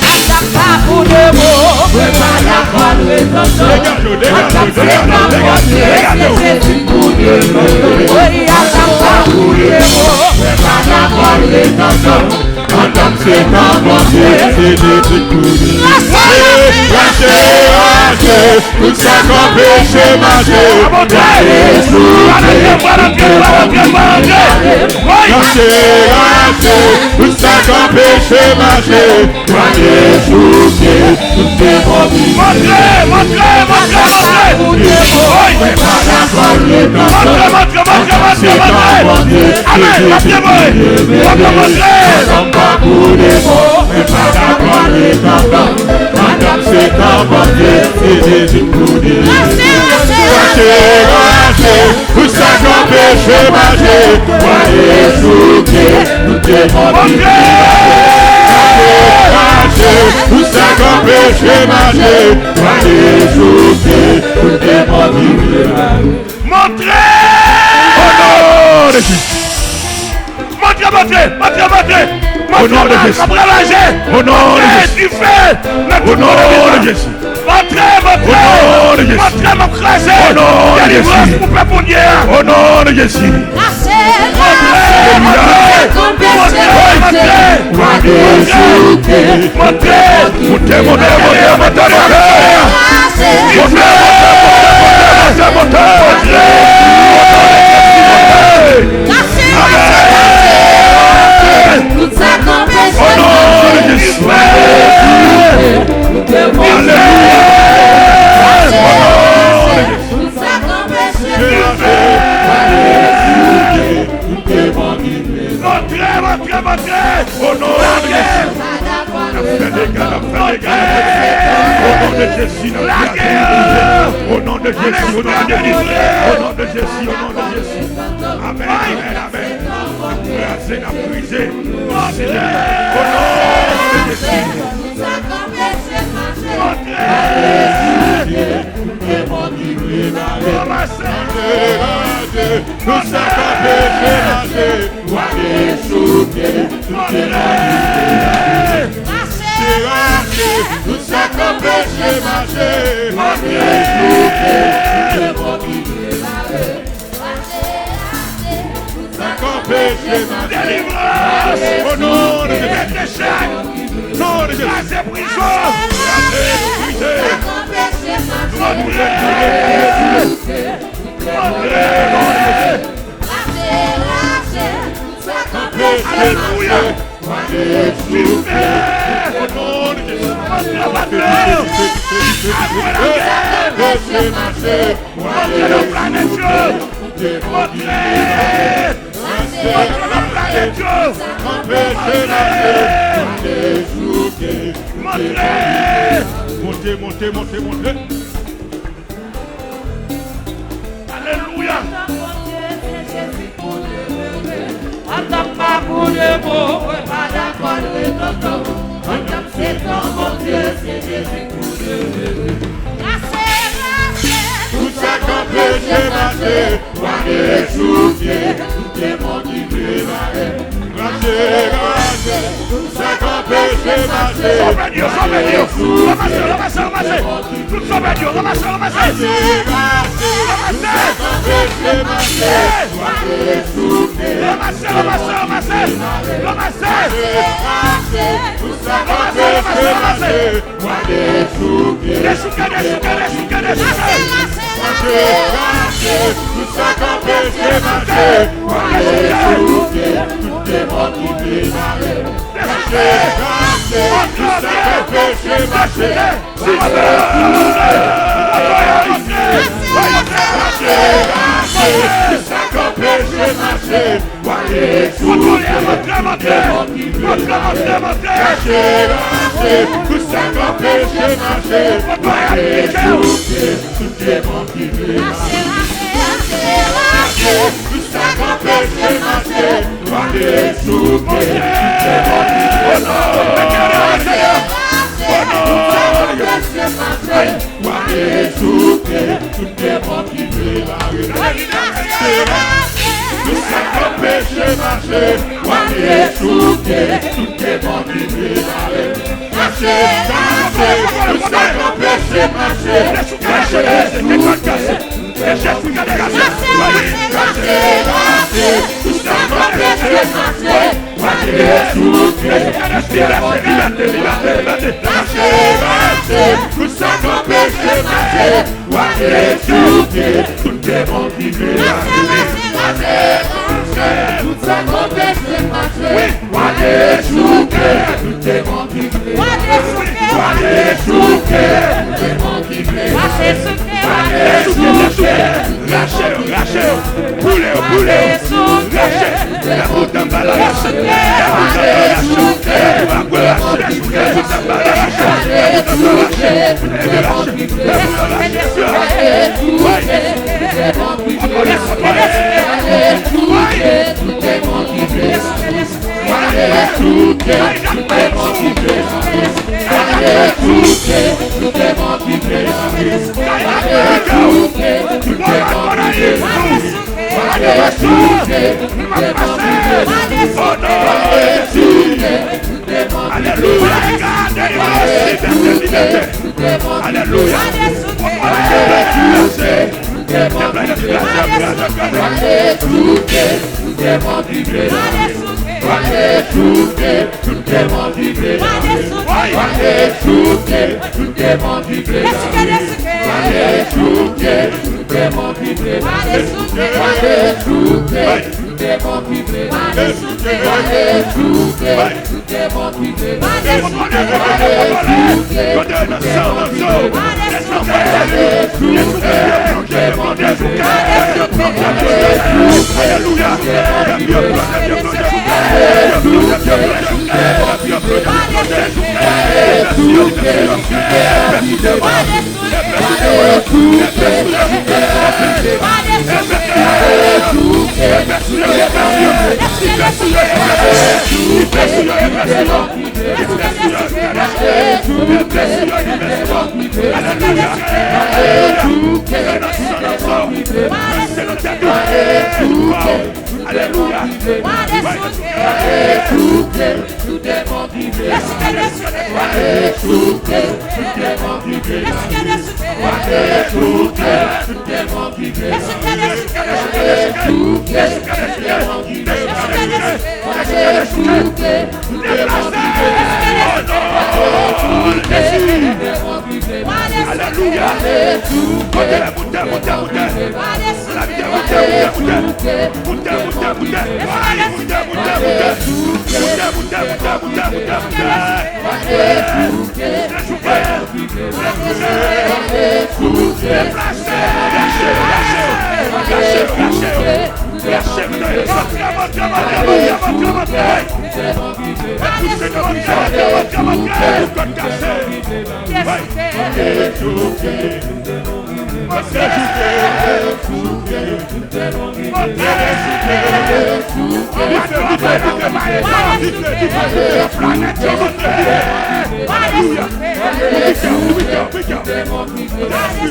Madame pas pour le mot, ouais pas d'accord le tonton. Madame c'est ton bon Dieu, c'est Jésus pour demeurer. Oui, Madame pas pour le mot, ouais pas d'accord le tonton. Madame c'est ton bon Dieu, c'est Jésus pour demeurer. Tout ça qu'on péché marché, tout ça qu'on péché marché, moi les souquets, tout est bon. Madame c'est ton bon Dieu, c'est Jésus pour dire. Tout ça qu'on péché marché, moi les souquets, tout est bon. Tout ça qu'on péché marché, moi les souquets, tout est bon. Montrez au nom de Jésus. Montrez. Au nom de Jésus. Au nom de Jésus. Au nom de Jésus. Montrez. Montrez mon crasé. Au nom de Jésus. Au nom de Jésus. Tout ça qu'on péché, au nom de Jésus. tout ça qu'on péché, Montrez. Au nom de Jésus. Au nom de Jésus. Amen. C'est la brisée. Au nom de Jésus. Tout ça qu'on péché marché, moi les souquets, tout est tout ça qu'on péché marché, moi les souquets, tout est tout ça qu'on péché marché, au nom de Jésus, nom de Jésus, c'est prison, Alléluia. Montez. Alléluia. Madame pas pour le mot, pas d'accord le tonton. Madame c'est ton bon Dieu, c'est Jésus pour demeurer. tout ça qu'on péché marché, moi les souquets, tout est bon qui prévaut. Grâce, tout ça qu'on péché Hallelujah.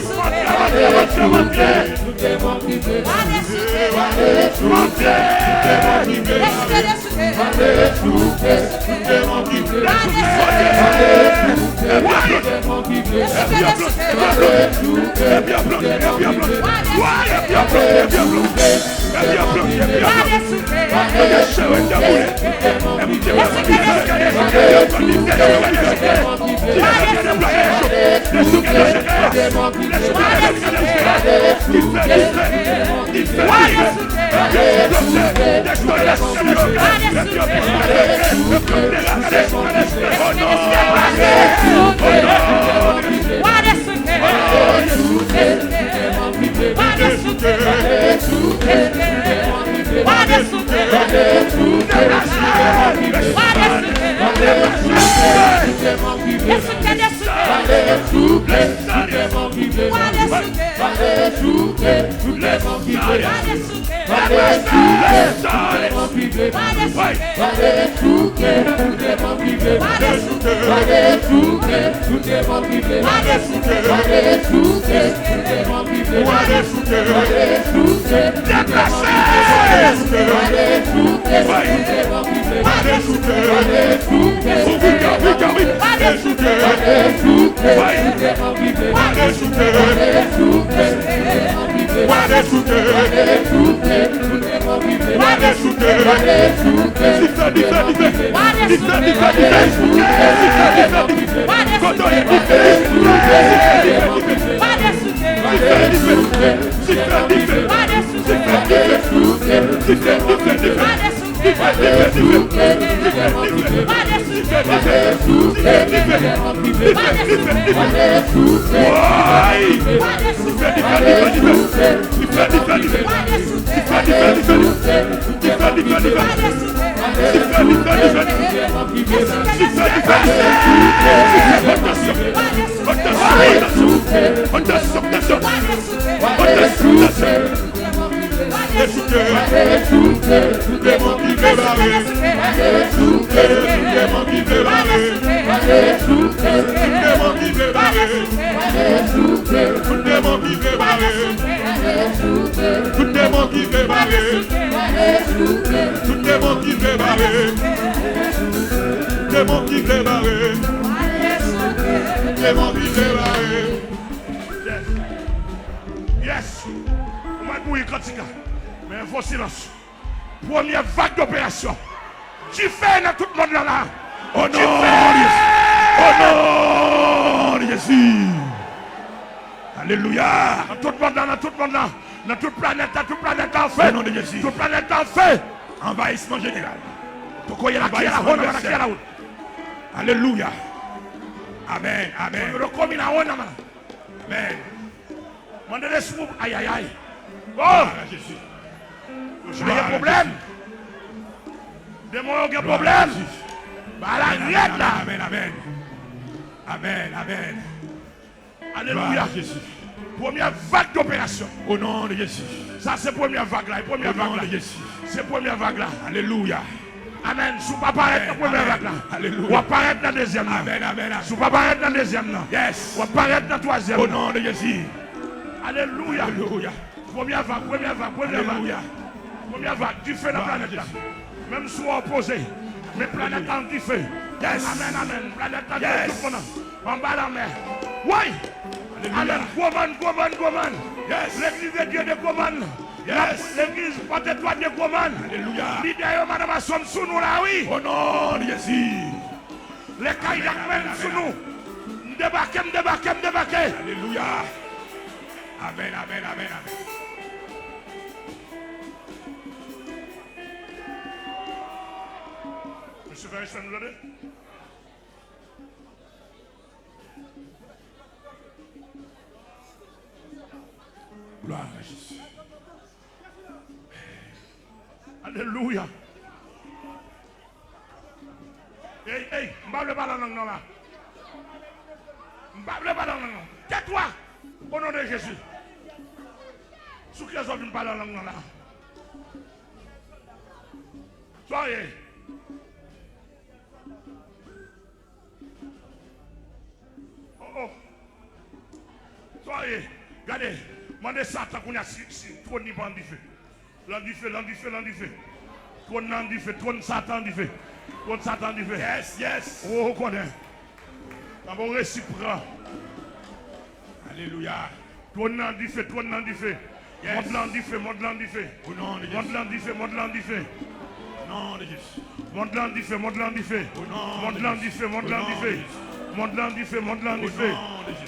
Yes. On va mourir quand il y a. Mais il faut silence. Première vague d'opération. Tu fais dans tout le monde là. Oh non, oh non, Jésus. Alléluia. Dans tout le monde là, dans tout le monde là. Dans toute planète en fait. Au nom de Jésus. Toute planète en fait. Envahissement général. Pourquoi il y a la route? Alléluia. Amen, amen. Amen. Mandez-les sous. Aïe, aïe, aïe. Oh, Jésus. Il y a un problème. Démon, il y a un problème. Bah, la riette là. Amen, amen. Amen, amen. Alléluia. Jésus. Première vague d'opération. Au nom de Jésus. Ça, c'est première vague là. Première vague là. C'est première vague là. Alléluia. Amen. Sous pas paraître dans la première vague là. Alléluia. Ou apparaître dans la deuxième là. Amen, amen. Sous pas paraître dans la deuxième là. Yes. Ou apparaître dans la troisième. Au nom de Jésus. Alléluia. Alléluia. Première vague, première vague, première vague. Alléluia. Première vague. Du feu dans la planète là. Même sous opposé. Mais planète en du feu. Yes. Amen, amen. Planète en Yes. tout le monde. En bas la mer. Oui. Alléluia. Amen. Goman. Yes. L'église de Dieu de Goman. Yes. L'église porte-toi de Goman. Alléluia. L'idée, madame, sommes sous nous là, oui. Au nom de Jésus. Les Kayak même sous nous. Débarquez. Alléluia. Amen, amen, amen, amen. Monsieur Ferris, je vais nous aider. Gloire à Jésus. Alléluia. Hey, m'bable pas la langue là. M'bable pas la langue. Tais-toi. Au nom de Jésus. Sous qui ont pas la langue là. Soyez. Oh. Soyez. Regardez, regardez. Mandez Satan qu'on a si trop de niveau du feu. L'an du feu. Trop de feu, trop de Satan du feu. Trop de Satan du feu. Yes. Oh, on connaît. Dans mon réciproque. Alléluia. Trop de feu. Yes. Monte du feu. Au nom de Jésus. Monte du feu. Au nom de Jésus. Monte du feu. Au nom de Jésus.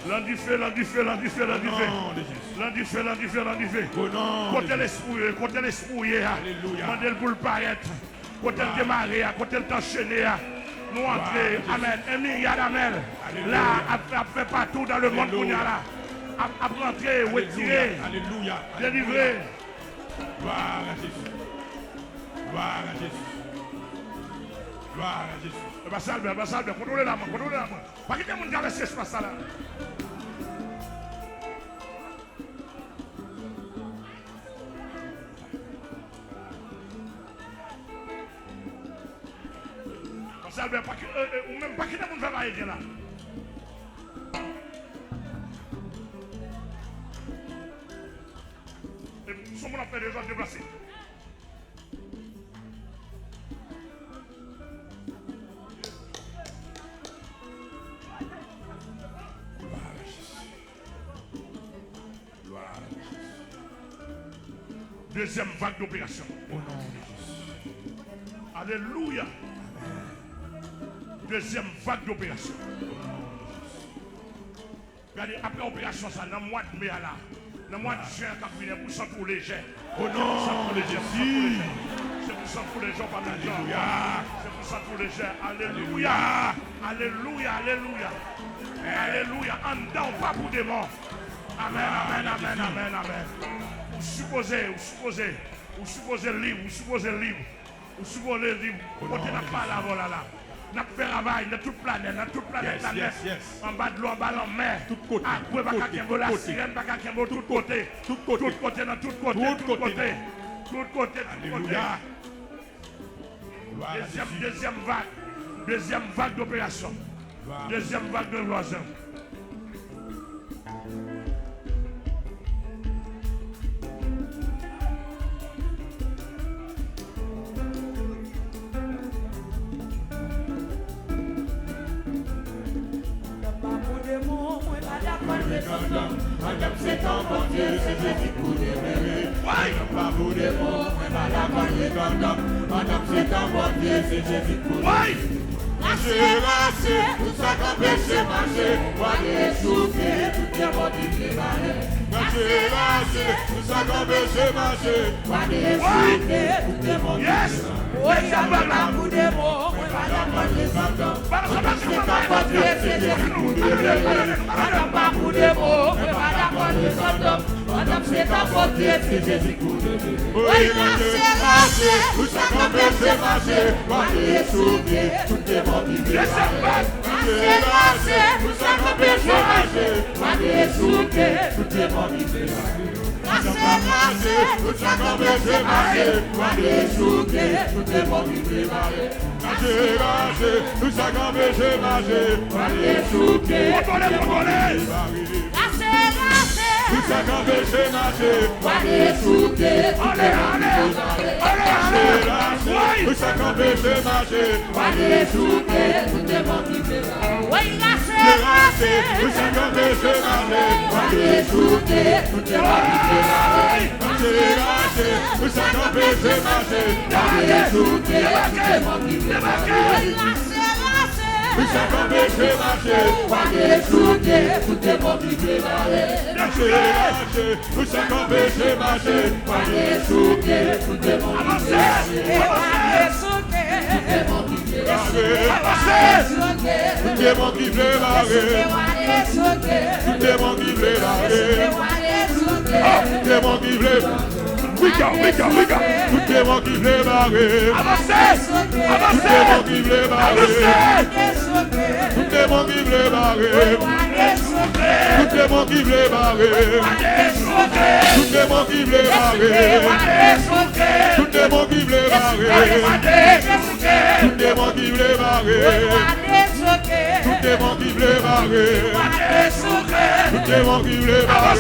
L'an du feu. Côté l'esprit, Alléluia. mandez le boule paraître. Côté le démarrer, côté le t'enchaîner. Nous entrer, amen. Un milliard d'amen. Là, a fait partout dans le monde qu'on y a là. A rentrer, retirer, Alléluia. délivrer. Gloire à Jésus. Gloire à Jésus. Gloire à Jésus. Ambassadeur, contrôlez la main. Pas qu'il y ait mon gars laisser espace là. Ambassadeur, ou même pas qu'il y ait mon gars là. Et son monde a fait des gens déplacés. Deuxième vague d'opération. Au nom de Jésus. Alléluia. Deuxième vague d'opération. Regardez, après l'opération, ça, dans le mois de mai, là, dans le mois de juin, quand vous venez, vous sentez pour les gens. Au nom de Jésus. C'est pour ça pour les gens, pas les gens. Alléluia. C'est pour ça pour les gens. Alléluia. Alléluia. En dedans, pas pour des morts. Amen. Vous supposez libre. Côté n'a pas la vol là. N'a fait travail dans toute planète, Yes. en bas de l'eau, en bas de la mer. Tout côté. Après, pas qu'à qu'il y ait la sirène, pas qu'à qu'il y ait tout côté. Tout côté. Alléluia. Gloire à Jésus. Deuxième vague d'opération. Gloire. Deuxième vague de voisins. Madame, c'est ton bon Dieu, c'est Jésus pour demeurer. Pas pour des mots, mais madame, c'est ton bon Dieu, c'est Jésus pour demeurer. Rassé, tout ça qu'on péché marcher, voyez souffler, tout est bon qui préparait. Rassé, tout ça qu'on péché marcher, voyez souffler, tout est bon qui préparait. Oui, madame, pour des mots, mais madame, c'est ton bon Dieu, c'est Jésus pour demeurer. Madame, pour des mots, mais madame, c'est ton bon Dieu, c'est Jésus pour demeurer. Oui, rassé, tout ça qu'on péché marcher, voyez souffler, tout est bon qui préparait. Rassé, tout ça qu'on péché marcher, voyez souffler, tout est bon qui préparait. Rassé, tout ça qu'on péché marcher, voyez souffler, tout est bon qui préparait. Rassé, tout ça qu'on péché marcher, voyez souffler, tout est bon qui préparait. Tout ça qu'on péché marcher, voyez souffler, tout est bon qui préparait. Tout ça qu'on péché marcher, voyez souffler, tout est bon qui préparait. Tout ça qu'on péché marcher, voyez souffler, tout est bon qui préparait. Tout ça qu'on péché marcher, voyez souffler, tout est bon qui préparait. Tout ça qu'on péché marcher, voyez souffler, tout est bon qui préparait. Tout ça qu'on péché marcher, voyez souffler, tout est bon qui préparait. Tout est bon qui préparait. Tout est bon qui préparait. Tout est bon qui préparait. Tout est bon qui préparait. We go. Tout est bon qui préparait. Avancez. Tout est bon qui préparait. Tout est bon qui préparait. Tout est bon qui préparait. Tout est bon qui préparé. Tout est bon qui préparé. Tout est bon qui préparé. Tout est bon qui préparé. Tout démon qui voulait barrer.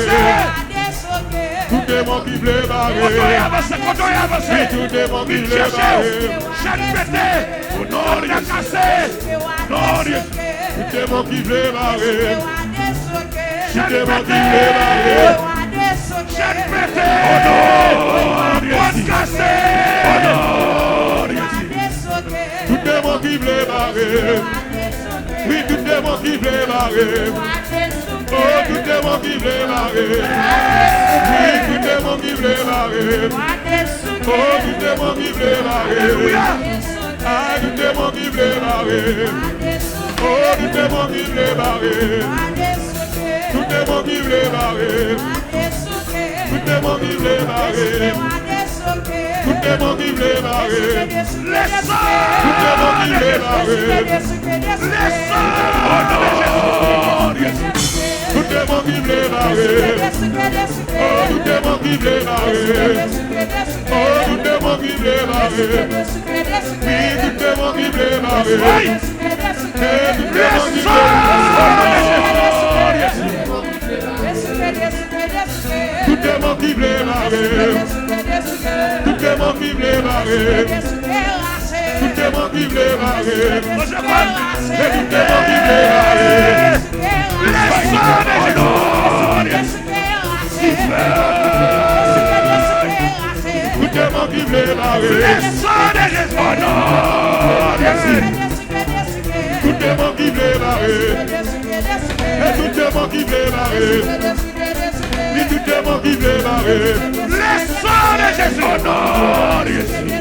Tout démon qui voulait barrer. Tout démon qui voulait barrer. Chaque pété, non, rien cassé. Non, rien. Tout démon qui voulait barrer. Tout démon qui voulait barrer. Chaque pété, non, cassé. Tout démon qui voulait barrer. Oui, tout démon qui voulait barrer. Oh, tout démon qui voulait barrer. Oui, tout démon qui voulait barrer. Oh, tout démon qui voulait barrer. Ah, tout démon qui voulait barrer. Oh, tout démon qui voulait barrer. Tout démon qui voulait barrer. Tout démon qui voulait barrer. Tout démon qui voulait barrer. Tout démon qui voulait barrer. Tout démon qui voulait barrer. Oh, tout démon qui voulait barrer. Oh, tout démon qui voulait barrer. Oui, tout démon qui voulait barrer. Tout démon qui voulait barrer. Tout démon qui voulait barrer. Tout démon qui voulait barrer. Tout démon qui voulait barrer. Tout démon qui voulait barrer. Tout démon qui voulait barrer. Tout démon qui voulait barrer. Et tout démon qui voulait barrer. Et tout démon qui voulait barrer. Le sang de Jésus.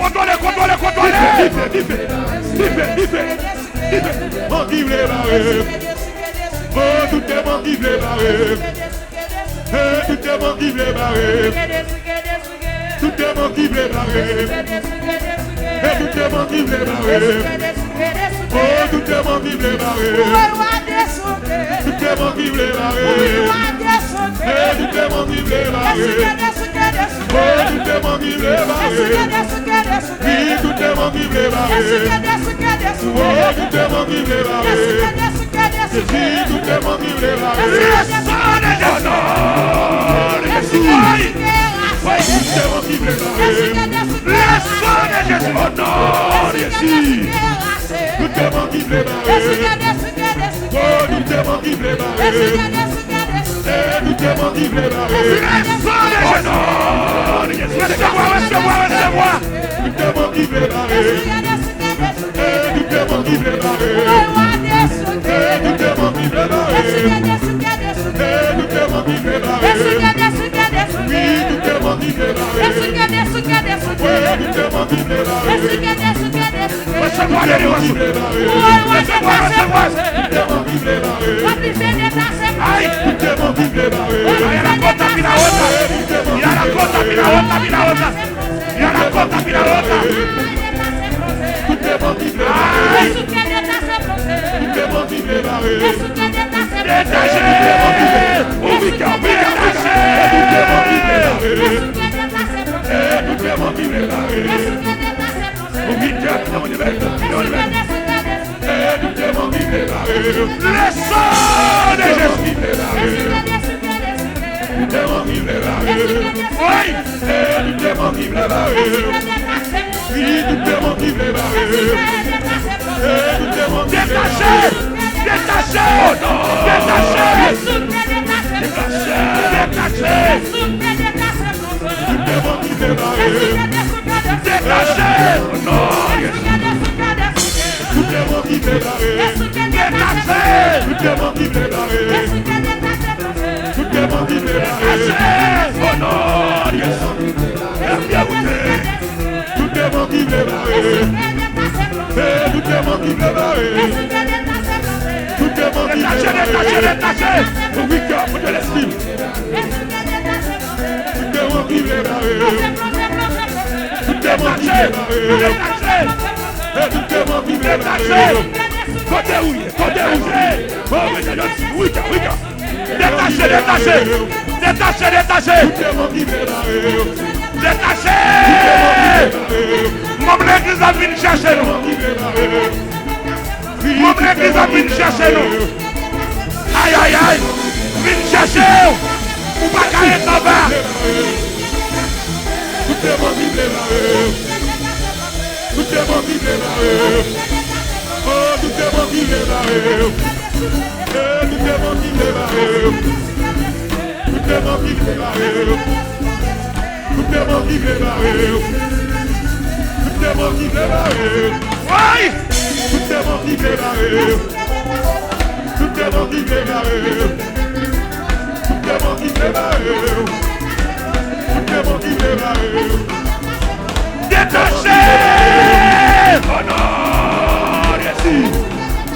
Contrôlez. Mon qui voulait barrer. Oh, tout démon qui voulait barrer. Tout démon qui voulait barrer. Tout démon qui voulait barrer. Tout démon qui voulait barrer. Oh, tout démon qui voulait barrer. Tout démon qui voulait barrer. Tout démon qui voulait barrer. Oh, tout démon qui voulait barrer. Oui, tout démon qui voulait barrer. Oh, tout démon qui voulait barrer. Oui, tout démon qui voulait barrer. Tout démon qui voulait barrer. Oh, tout démon qui voulait barrer. Tout démon qui voulait barrer. Tout démon qui voulait barrer. Tout démon qui voulait barrer. Tout démon qui voulait barrer. Tout démon qui voulait barrer. Oui, tout démon qui voulait barrer. Tout démon qui voulait barrer. Recevoir les Tout démon qui voulait barrer. Aïe. Tout démon qui voulait barrer. Il y a la cota pinaota. Il y a la cota pinaota. Il y a la cota pinaota. Tout démon qui voulait barrer. Tout démon qui voulait barrer. Détachez. Tout démon qui voulait barrer. Tout démon qui voulait barrer. Le sang de Jésus. Tout démon qui voulait barrer. Oui. Tout démon qui voulait barrer. Oui, tout démon qui voulait barrer. Tout démon qui voulait barrer. Détachez. Tout démon qui voulait barrer. Détachez. Tout démon qui voulait barrer. Tout démon qui voulait barrer. Tout démon qui voulait barrer. Tout démon qui voulait barrer. Tout démon qui voulait barrer. Tout démon qui voulait barrer. Détachez. Oui, car vous de l'estime. Tout démon qui voulait barrer. Tout démon qui voulait barrer. Tout démon qui voulait barrer. Côté où? Détachez. Tout démon qui voulait barrer. Détachez. Mon l'église a venu chercher nous. Mon l'église a venu chercher nous. Aïe. Viens chercher. Ou pas qu'à être en bas. Tout est bon qui démarre. Tout est bon qui démarre. Oh, tout est bon qui démarre. Tout est bon qui démarre. Tout est bon qui démarre. Tout est bon qui démarre. Tout est bon qui démarre. Oui. Tout est bon qui démarre. Tout est bon qui démarre. Tout est bon qui démarre. Tout est bon qui démarre. Détaché. Oh non.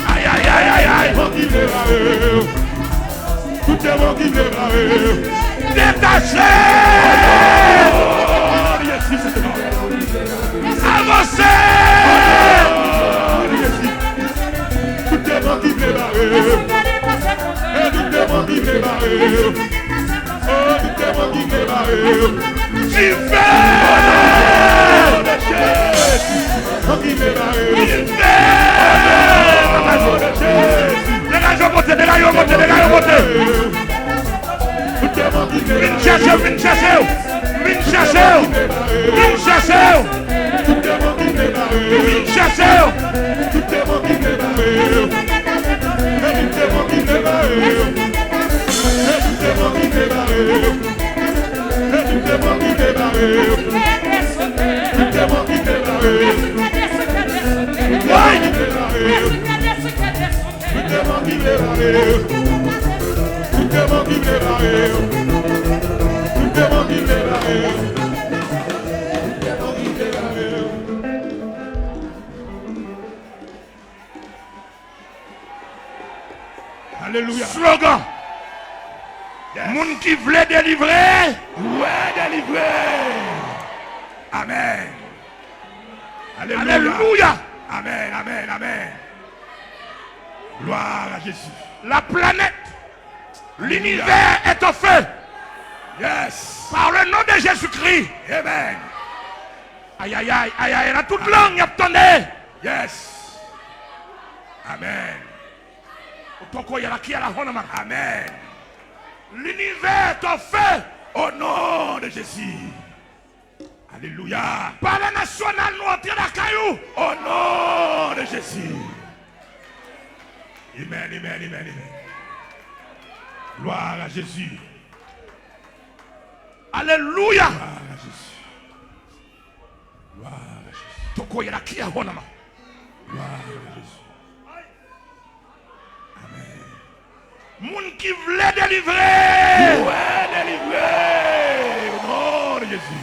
Aïe, aïe, aïe, aïe, aïe. Tout est bon qui démarre. Tout est bon qui démarre. Détaché. Avancez. Tout est bon qui démarre. Tout est bon qui démarre. Oh, tout est bon qui démarre. J'y vais. Bon qui démarre. J'y vais. Dégage au côté, dégage au côté, dégage au côté. Tout est bon qui démarre. Viens chercher, viens chercher. Viens chercher. Viens chercher. Tout est bon qui démarre. Viens chercher. Tout est bon qui démarre. Tout est bon qui démarre. Tout est bon qui démarre. Tout est bon qui démarre. Tout est bon qui démarre. Oui. Tout est bon qui démarre. Tout est bon qui démarre. Tout est bon qui démarre. Tout est bon qui démarre. Alléluia. Slogan. Moun qui voulait délivrer. Ouais, délivré. Amen. Alléluia. Alléluia. Amen, amen, amen. Gloire à Jésus. La planète, l'univers est en feu. Yes. Par le nom de Jésus-Christ. Amen. Aïe, aïe, aïe, aïe, aïe, dans toute langue, y a attendez. Yes. Amen. Amen. L'univers est en feu. Au nom de Jésus. Alléluia. Par la nationale, nous entrons dans la caillou. Au nom de Jésus. Amen, amen, amen, amen. Gloire à Jésus. Alléluia. Gloire à Jésus. Gloire à Jésus. Toko yala kia honama. Gloire à Jésus. Moun qui voulait délivrer. Ouais, délivré. Au nom de Jésus.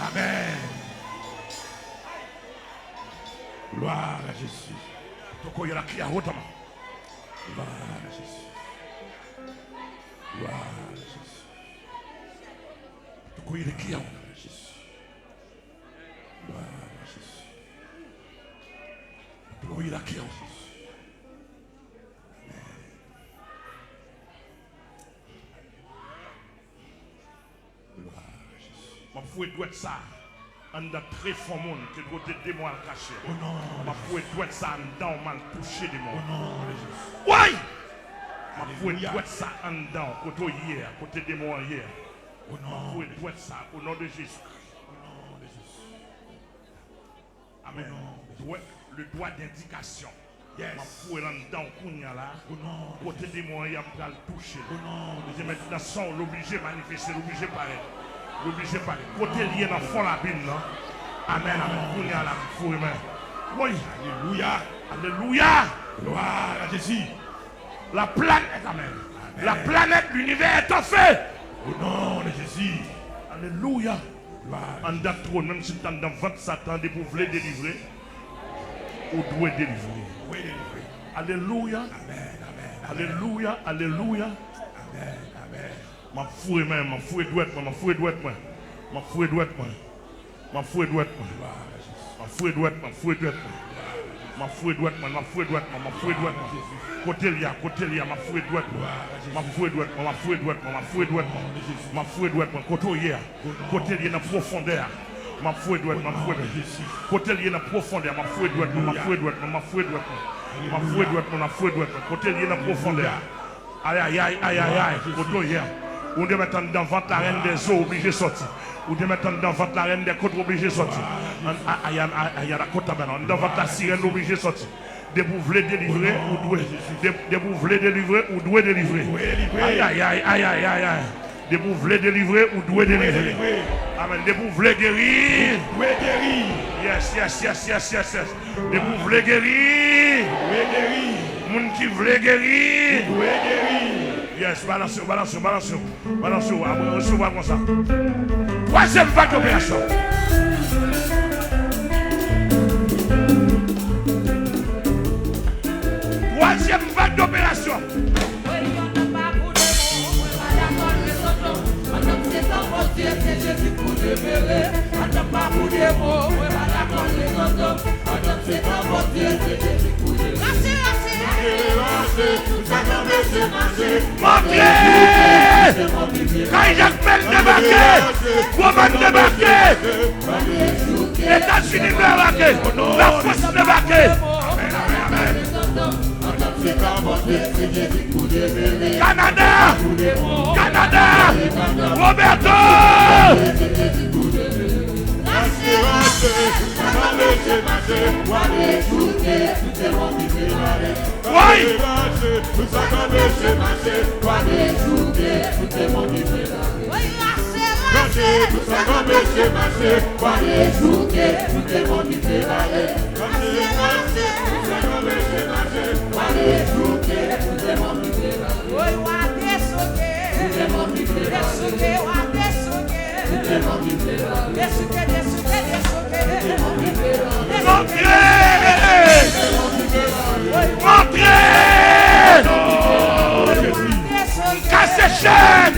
Amen. Gloire à Jésus. Toko yala kia honama. Gloire à Jésus. Gloire à Jésus. Toko yala kia honama. Gloire à Jésus. Gloire à Jésus. Toko yala kia honama. Ma fouet doit être ça. En de très fort monde que côté des mois caché. Au nom Ma fouet doit être ça en dedans mal touché des mots. Au nom de Jésus. Oui. Ma fouet doit être ça en dedans côté hier, côté des mois hier. Au Ma nom fouet doit être ça au nom de Jésus. Au nom de Jésus. Amen. Le droit d'indication. Yes. Ma fouet en dedans kounya là. Au nom de Côté des mois hier me touché. Au nom de Je maintenant sans l'obligé manifester, l'obligé paraître. L'obligé paraître. Côté lié dans le fond la Bible là. Amen, amen. Kounya là, fouet main. Oui. Alléluia. Alléluia. Gloire à Jésus. La planète, amen. Amen. La planète, l'univers est en feu. Au nom de Jésus. Alléluia. Gloire. En date trop, même si tu es dans votre Satan, pour vous délivrer, ou doit délivrer. Oui, délivré. Alléluia. Amen, amen. Alléluia. Alléluia. Amen, amen. Ma fouille même, ma fouille doit être, ma fouille doit être, ma fouille doit être, ma fouille doit être, Gloire à Jésus. ma fouille doit être, ma fouille doit être, ma fouille doit être, ma fouille doit être, ma fouille doit être, côté lié, ma fouille doit être, ma fouille doit être, ma fouille doit être, ma fouille doit être, ma fouille doit être, côté hier, côté lié dans profondeur, ma fouille doit être, ma fouille doit être, côté lié dans profondeur, ma fouille doit être, ma fouille doit être, ma fouille doit être, ma fouille doit être, ma fouille doit être, côté lié dans profondeur. Aïe, aïe, aïe, aïe, aïe, aïe. Koto hier. On doit mettre dans ventre la reine des eaux obligée de sortir. On doit mettre dans ventre la reine des côtes obligée de sortir. Aïe, aïe, aïe, la côte maintenant. Dans ventre la sirène obligée de sortir. Des vous voulez délivrer ou doué. Des vous voulez délivrer ou doué délivrer. Aïe, aïe, aïe, aïe, aïe, aïe, aïe. Des vous voulez délivrer ou doué délivrer. Amen. Des vous voulez guérir. Doué guérir. Yes, yes, yes, yes, yes, yes. Des vous voulez guérir. Doué guérir. Moun qui voulait guérir. Doué guérir. Yes, balance, balance, balance. Balance, recevoir comme ça. Troisième vague d'opération. Troisième vague d'opération. Montrez! Quand Jacques débarqué, Roman débarqué, États-Unis débarqué, la France débarqué. Canada, Canada, Roberto. Oui. Cassez chaîne,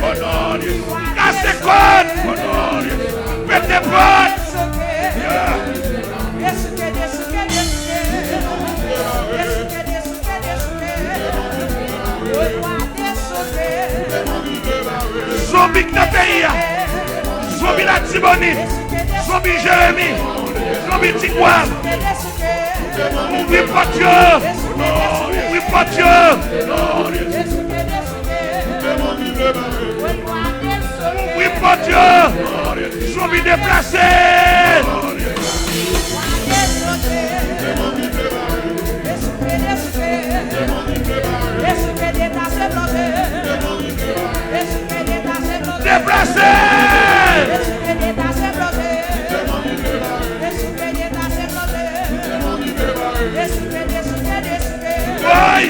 cassez côte, pétez porte. Zombie qui n'a pays, zombie la Tibonite, zombie Jérémie, zombie Tigouane. Oui, pas Dieu, oui, pas Dieu. Oui, pas Dieu, zombie déplacé. Déplacé. Oui.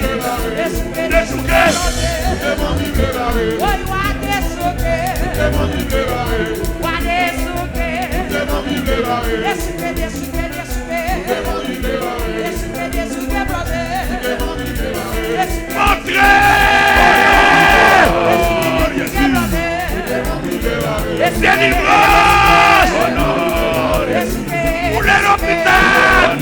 Délivrance pour l'hôpital.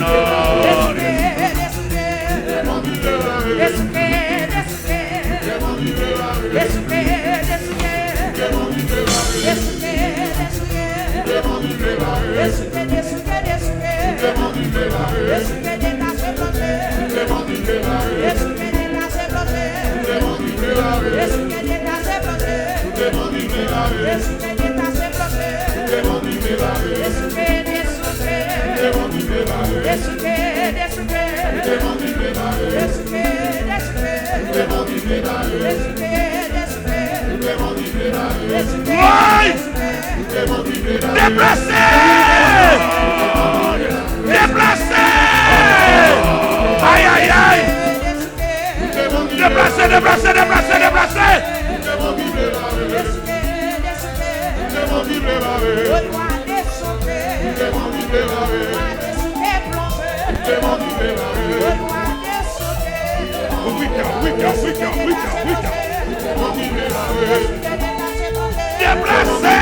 Déplacé! Déplacé! Aïe aïe aïe! Déplacé, déplacé, déplacé, déplacé! Déplacé!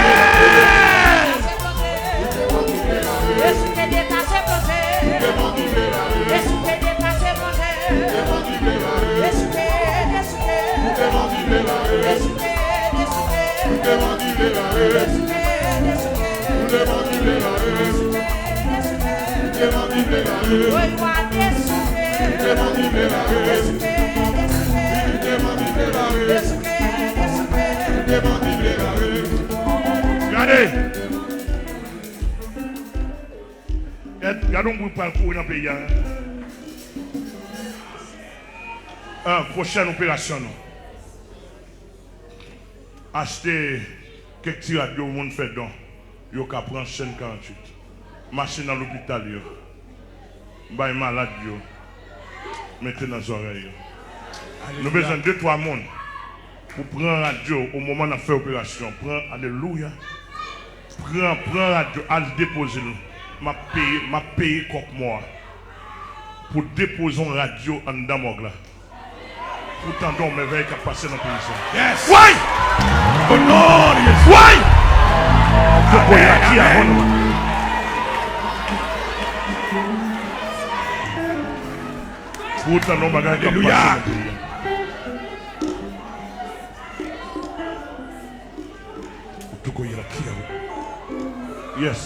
Regardez. Regardons pour parcourir dans le pays. Prochaine opération. Acheter quelques petits radios, le monde fait don. Yo ka prend chaîne 48. Marcher dans l'hôpital yo. Bay malade yo. Mettez dans les oreilles. Nous avons besoin de 2-3 monde pour prendre radio au moment de faire l'opération. Prends, alléluia. Prends radio, à le déposer. Ma paye comme moi. Pour déposer une radio en Damogla. Pourtant, on me veille qu'à passer dans le pays. Yes. Oui! Oh non, yes. Oui! Pourtant, on me veille qu'à passer dans le pays. Yes.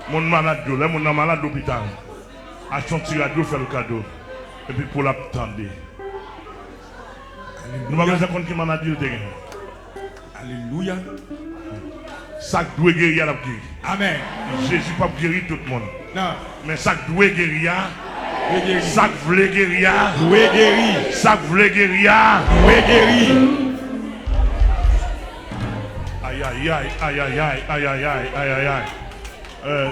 Mon malade, là, mon malade d'hôpital. A son petit radio fait le cadeau. Et puis pour l'attendre. Nous avons besoin de maladie de guérir. Alléluia. Ça doit guérir la guérir. Amen. Jésus pas guérir tout le monde. Non. Mais ça doit guérir. Ça voulait guérir. Oui, guéri. Ça voulait guérir. Oui, guéri. Aïe aïe aïe aïe aïe aïe aïe aïe aïe aïe aïe.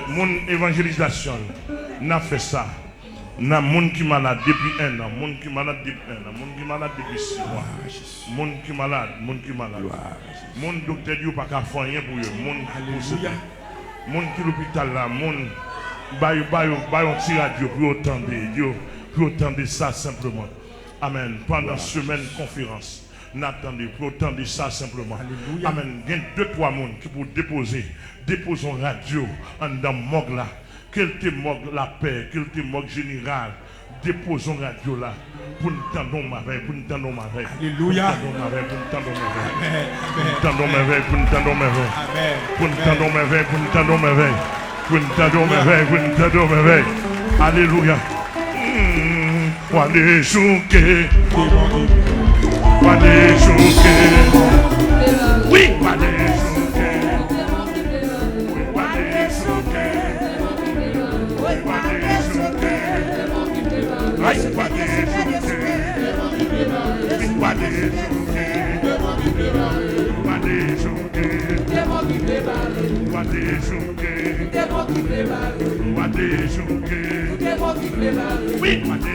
Mon évangélisation n'a fait ça. N'a monde qui malade depuis 1 an, monde qui malade depuis 1 an, monde qui malade depuis 6 mois. Monde qui malade, monde qui malade. Monde docteur dit pas qu'à faire rien pour eux. Monde qui l'hôpital là, monde bail un petit radio pour entendre ça simplement. Amen. Pendant semaine conférence. N'attendez pour entendre ça simplement. Alléluia. Amen. Il y a 2-3 monde qui pour déposer une radio en dans morgue là. Quel te morgue la paix, quel te morgue général. Déposons radio là pour nous tendre ma veille, pour nous tendre ma veille. Alléluia. Pour nous tendre ma veille. Amen. Pour nous tendre ma veille, pour nous tendre ma veille. Amen. Pour nous tendre ma veille, pour nous tendre ma veille. Pour nous tendre ma veille, pour nous tendre ma veille. Alléluia. Wale chouke. Wale chouke. Oui, wale chouke. Wale chouke. Wale chouke. Ay, wale chouke. Wale chouke. Wale chouke. Wale chouke. Wale chouke. Oui, wale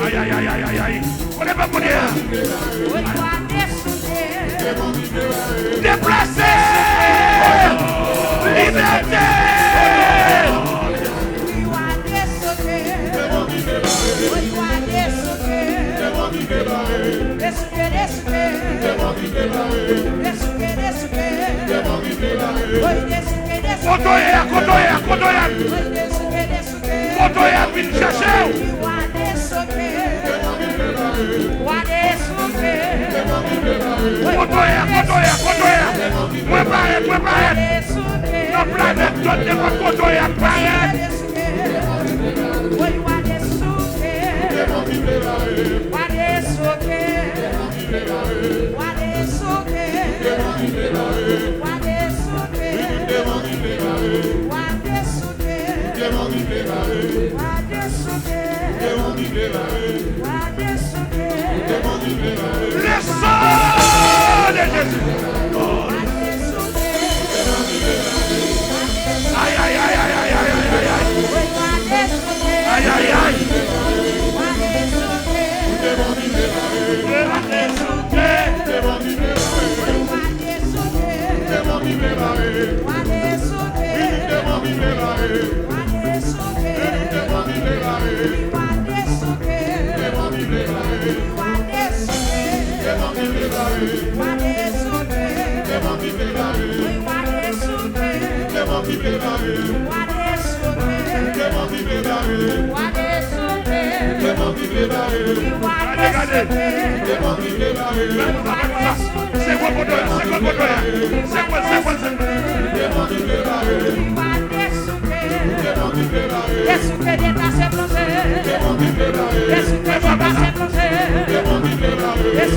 aïe aïe aïe aïe aïe aïe. On n'est pas pour dire. Déplacé. Liberté. Kotoya. Kotoya vient chercher. Kotoya. Préparez. La planète donne de votre Kotoya. Le sang de Jésus. Aïe aïe aïe aïe aïe aïe aïe aïe aïe aïe. C'est quoi Yes,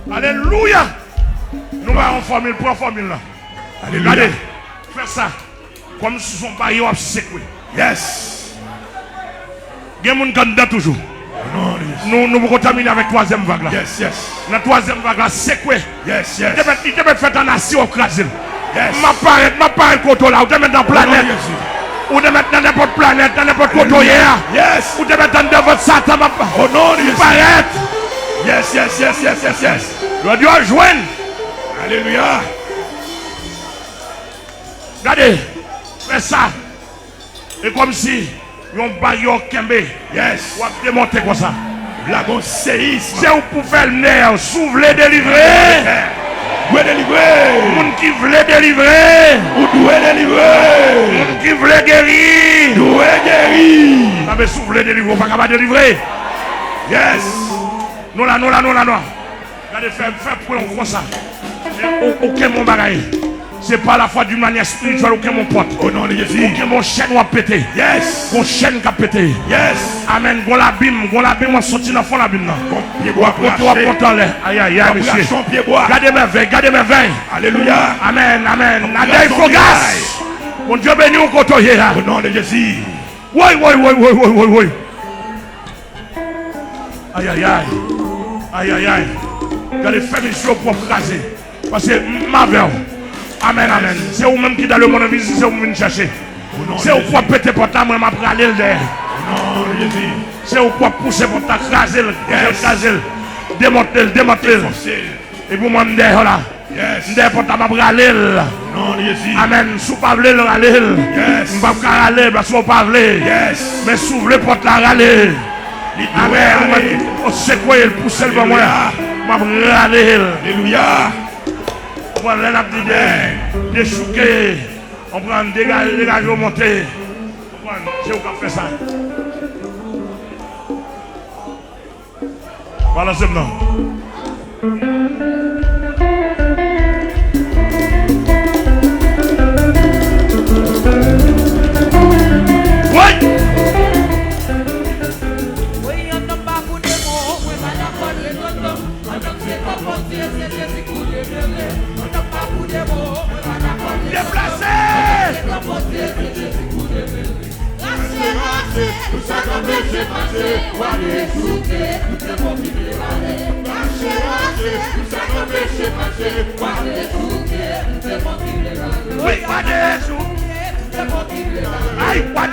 Alléluia. Nous allons formule pour formule là. Alléluia. Regardez, fais ça. Comme si son baril a séqué. Yes. Il y a des gens qui sont toujours. Nous pouvons terminer avec la troisième vague là. Yes, yes. La troisième vague là, séqué. Yes, yes. Il devait faire un assis au crasé. Yes. Ma parole côté là, ou devait mettre dans la planète. Ou devait mettre dans n'importe planète, dans n'importe côté hier. Yes. Ou devait mettre dans votre Satan. Oh non, il paraît. Yes, yes, yes, yes, yes, yes. Dieu a joindre. Alléluia. Regardez, fais ça. Et comme si yon baillot kembe. Yes. Ou a démonté comme ça. La bon séisme. C'est où pour faire le nerf. S'ouvrir délivrer. Où délivrer. Moun qui voulait délivrer. Ou doit délivrer. Moun qui voulait guérir. Doit guérir. Ça veut s'ouvrir délivrer. Pas capable de délivrer. Yes. Non là. Regardez, fais pour nous comme ça. Aucun mon bagaille. C'est pas la foi d'une manière spirituelle, aucun mon pote. Oh non, aucun mon chaîne va péter. Yes. Mon chaîne qui a pété. Yes. Amen. Gon l'abîme, on sorti dans le fond l'abîme. Pied bois, aïe, monsieur. Gardez mes veilles. Alléluia. Amen. Adèle Fogas. Mon Dieu béni au côté là. Au nom de Jésus. Oui. Aïe. Regardez, fais mes choses pour craser. Parce que ma veille. Amen. C'est vous-même qui dans le monde invisible, c'est vous-même qui cherchez. C'est vous qui péter pour ta main, pour aller derrière. C'est vous qui pousser pour ta craser, démonter. Et pour moi, je derrière là. Je pour ta main pour aller. Amen. Si vous ne pouvez pas aller, je ne peux pas aller parce que vous ne pouvez pas aller. Mais si vous voulez pour ta aller. Amen. C'est quoi il pousse le moi. Alléluia. On prend l'un des chouquets. On prend des gars monter. C'est où qu'on fait ça. Voilà, c'est maintenant. Yes,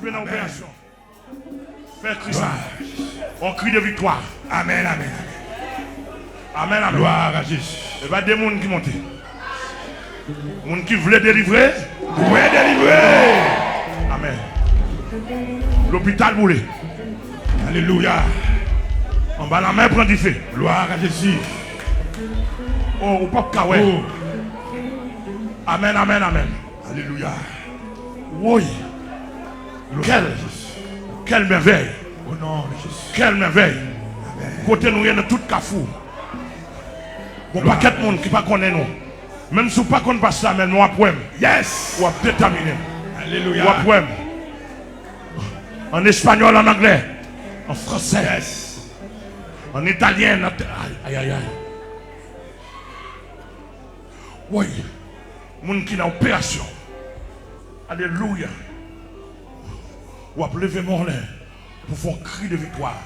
Participer dans l'opération. Faire Christ. On crie de victoire. Amen, amen. Amen, amen. Gloire à Jésus. Il y a des gens qui montent. Des gens qui veulent délivrer. Ouais, délivré. Amen. L'hôpital boulé. Alléluia. En bas la main prend du feu. Gloire à Jésus. Oh, au pop kawé. Oh. Amen, amen, amen. Alléluia. Oui. Quelle merveille. Au nom de Jésus. Quelle merveille. Côté nous, il y a tout cafou. Bon, pas quatre monde qui ne connaissent nous. Même si vous ne connaissez pas ça, mais nous apprenons. Yes. Ou à déterminer. Alléluia. Ou apprenons. En espagnol, en anglais. En français. Yes. En italien. Aïe, aïe, aïe. Oui. Moun qui n'a opération. Alléluia. Ou à lever mon lait pour faire un cri de victoire.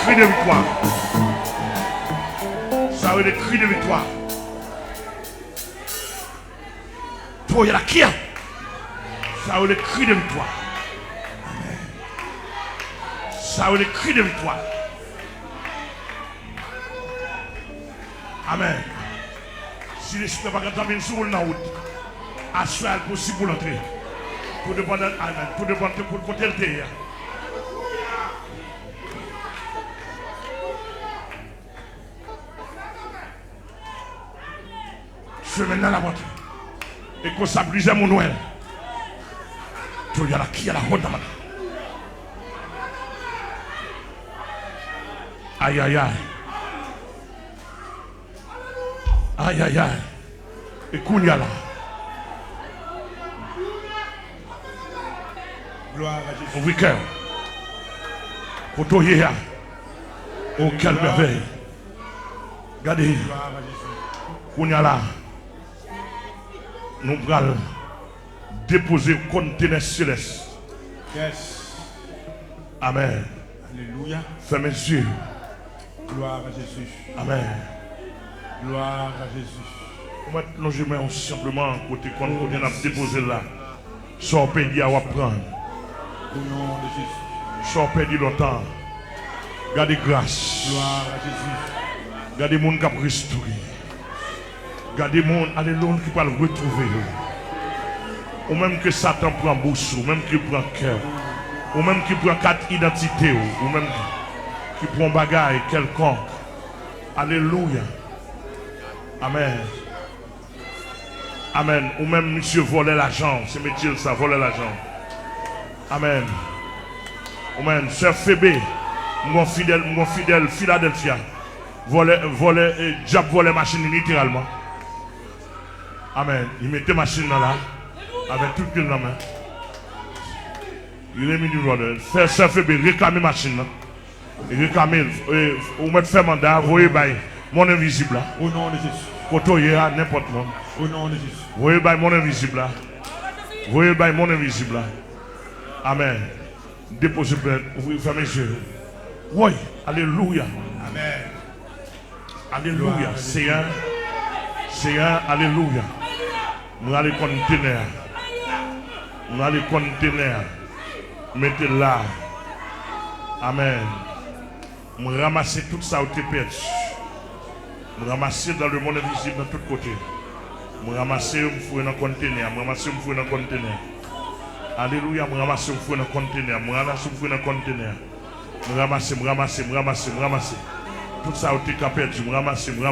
De victoire. Ça veut dire des cris de victoire. Toi, il y a la kia. Ça veut dire des cris de victoire. Ça veut dire des cris de victoire. Amen. Si les super pas quand sur la route, à ce possible pour l'entrée. Pour dépendre, amen. Pour dépendre pour côté le terre. Je vais maintenant la voiture. Et qu'on s'abrise mon Noël. Tu y a la qui a la honte. Aïe aïe aïe. Aïe aïe aïe. Et qu'on y a là. Gloire à Jésus. Au week-end. Quand on y est. Oh quelle merveille. Regardez. Gloire à Jésus. Qu'on y a là. Nous allons déposer le conteneur céleste. Yes. Amen. Alléluia. Fermez les yeux. Gloire à Jésus. Amen. Gloire à Jésus. Maintenant, je mets simplement côté qu'on a déposé là. Sans payer à prendre. Au nom de Jésus. Sans payer longtemps. Gardez grâce. Gloire à Jésus. Gardez mon cap restauré. Gardez mon alléluia qui va le retrouver. Ou même que Satan prend bouche, ou même qu'il prend cœur, ou même qu'il prend quatre identités, ou même qui prend bagaille quelconque. Alléluia. Amen. Amen. Ou même monsieur voler l'argent, c'est métier ça, voler l'argent. Amen. Amen. Sœur Phébé, mon fidèle Philadelphia, diable voler machine littéralement. Amen. Il mettait machine là, avec tout le dans la main. Il est mis du vol. Sœur Phébé, réclamer machine là. Réclamer, ou mettre faire mandat, voyez, mon invisible là. Au nom de Jésus. Côtoyer à n'importe où. Au nom de Jésus. Voyez, mon invisible là. Voyez, mon invisible là. Amen. Déposez plainte, ouvrez, fermez les yeux. Oui, alléluia. Amen. Alléluia. C'est un, alléluia. Nous allons contenir. Nous allons contenir. Mettez là. Amen. Nous ramasser tout ça au perdu. Nous ramasser dans le monde invisible de tous côtés. Nous ramasser un fou dans le conteneur. Nous ramasser un fou dans le conteneur. Alléluia. Nous ramasser un fou dans le conteneur. Nous ramasser un fou dans le conteneur. Nous ramasser. Tout ça, au t'es perdu, me ramasser. Vous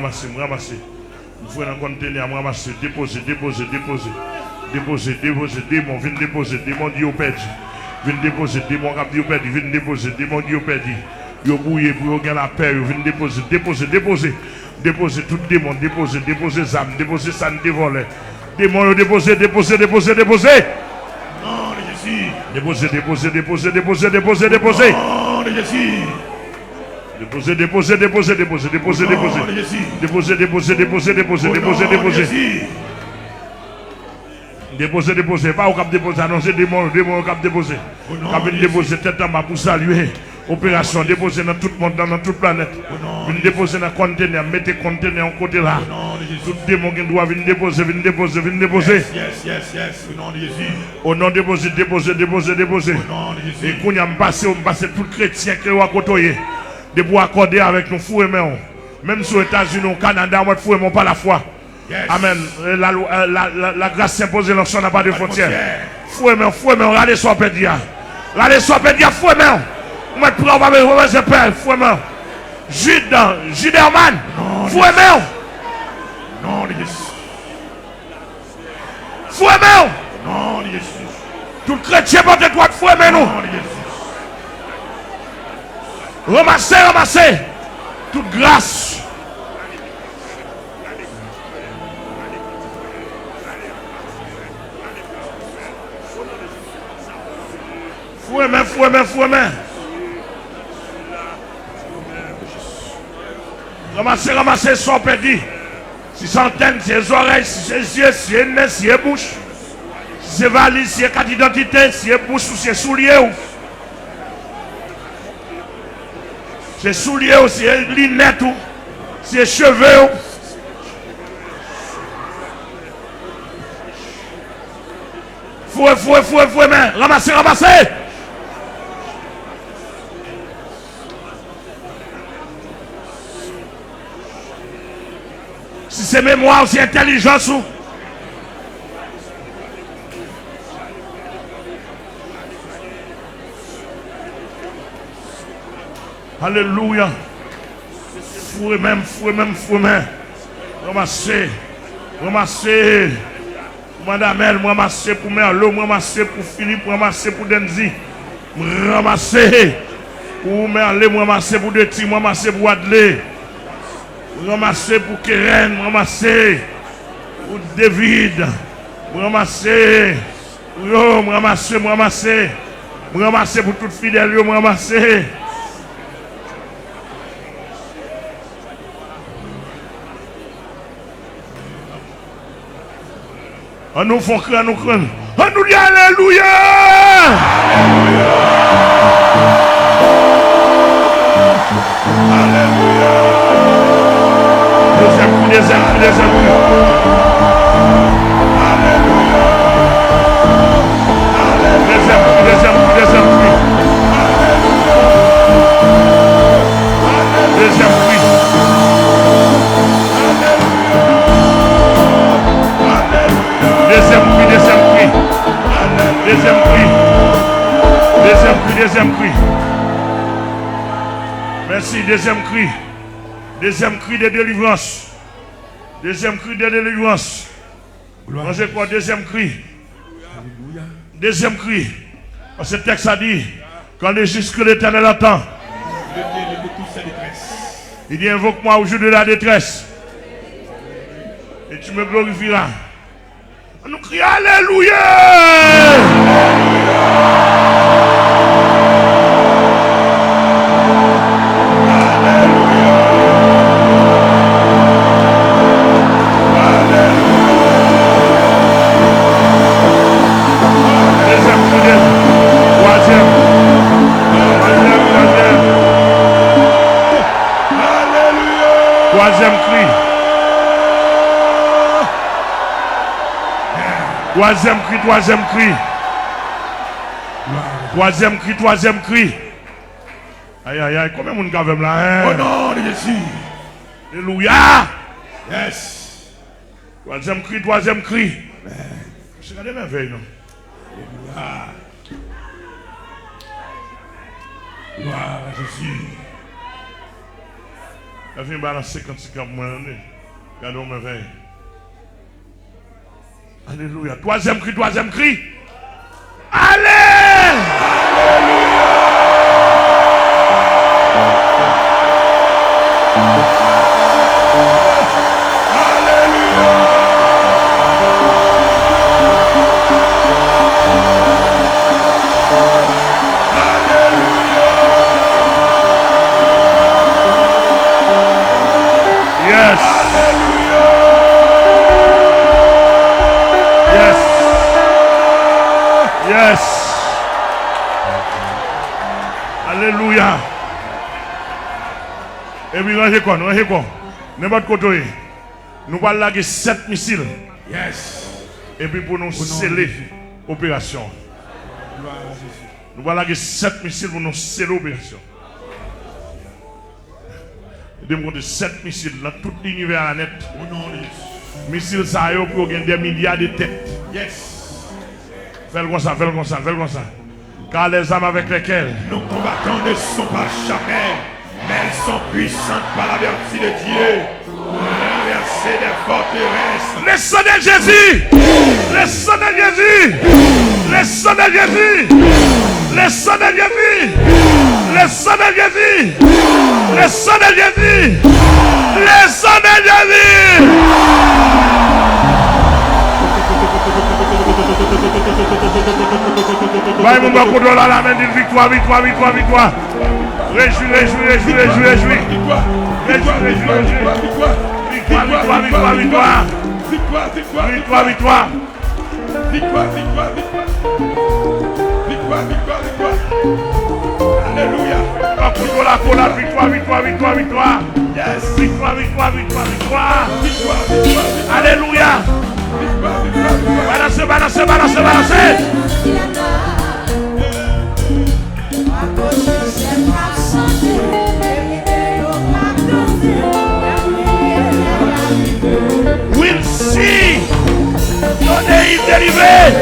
pouvez dans conteneur, me ramasser, déposer. Démon, viens déposer, démon dit au perdu. Viens déposer, démon cap dit au perdu, viens déposer, démon dit au perdu. Yo bouillé pour gagner la paix, viens déposer. Déposer tout démon, déposer âme, déposer ça ne dévole. Démon, déposer. Non, Jésus. Déposer. Non, Jésus. Déposer. Déposer. Pas au cap déposer, annoncer démon au cap déposer. Cap déposer tête en bas pour saluer. Opération déposer dans tout le monde, dans toute planète. Venez déposer dans le conteneur, mettez le conteneur en côté là. Tout démon qui doit venir déposer. Yes. Au nom de Jésus. Au nom de déposer. Au nom de Jésus. Et qu'on y a passé tout chrétien qui est côtoyer. De pouvoir accorder avec nous fou et même sur les États-Unis, au Canada, on fou et pas la foi. Yes. Amen. La grâce s'impose, l'action n'a pas de frontières. Fou et regardez son pédia. Fou et on va prendre, on va me père, fou et Juderman, fou et Non, Jésus. Fou et Non, Jésus. Tout chrétien porte droit de fou et nous. Non, Jésus. Ramassez. Toute grâce. Fou et main. Ramassez, son petit. Si c'est antenne, si c'est oreilles, si c'est yeux, si c'est nez, si c'est bouche. Si c'est valise, si c'est carte d'identité, si c'est bouche ou si c'est souliers. C'est souliers ou si c'est lunettes ou si c'est cheveux. Fouet, main. Ramassez. Si c'est mémoire, si c'est intelligence ou. Alléluia. Fouet même. Ramassez. Madame elle, ramassez pour Merlot, ramassez pour Philippe, ramassez pour Denzi. Ramassez pour Merlé, ramassez pour Deti, ramassez pour Adley. Ramassez pour Keren, ramassez pour David. Ramassez pour toutes fidèles, ramassez. On nous fait craindre, On nous dit Alléluia. Deuxième coup. Deuxième cri. Merci, deuxième cri. Deuxième cri de délivrance. Mangez quoi, deuxième cri. Deuxième cri. Parce que ce texte a dit, quand le juste que l'Éternel attend, il dit invoque-moi au jour de la détresse. Et tu me glorifieras. On nous crie Alléluia. Troisième cri. Aïe, combien de monde gave là? Au nom de Jésus. Alléluia. Yes. Troisième cri. C'est regardez merveille, non? Gloire à Jésus. La fin balance 50 ans moins. Regardons mes veilles. Alléluia. Troisième cri, troisième cri. Allez! Yes. Yes. Yes. Alléluia. Et puis, rangez quoi? N'importe côté. Nous allons laguer 7 missiles. Yes. Et puis, pour nous sceller l'opération. Nous allons laguer 7 missiles pour nous sceller l'opération. Nous avons 7 missiles dans tout l'univers net. Missiles, ça y est, pour gagner des milliards de têtes. Yes. Fais-le comme ça, fais-le comme ça, fais-le comme ça. Car les âmes avec lesquelles Nos combattants ne sont pas charnels, mais elles sont puissantes par la vertu de Dieu pour renverser des forteresses. le sang de Jésus, le sang de Jésus, le sang de Jésus, le sang de Jésus, le sang de Jésus, le sang de Jésus, le sang de Jésus. Vai mon bas contrôle à la main d'une victoire, victoire, victoire, victoire. Réjouis, réjouis, réjouis, réjouis, réjouis. Réjouis, réjouis, réjouis. Victoire, victoire, victoire, victoire. Victoire, victoire, Victoire, victoire. victoire, victoire, victoire. Victoire, victoire, victoire. Alléluia. Contrôle la cola, victoire, victoire, victoire, victoire. Yes. Victoire, victoire, victoire, victoire. Victoire, victoire, victoire. Alléluia. Victoire, victoire, victoire. Balancez, balancez, balancez, balancez. We'll see your name delivered.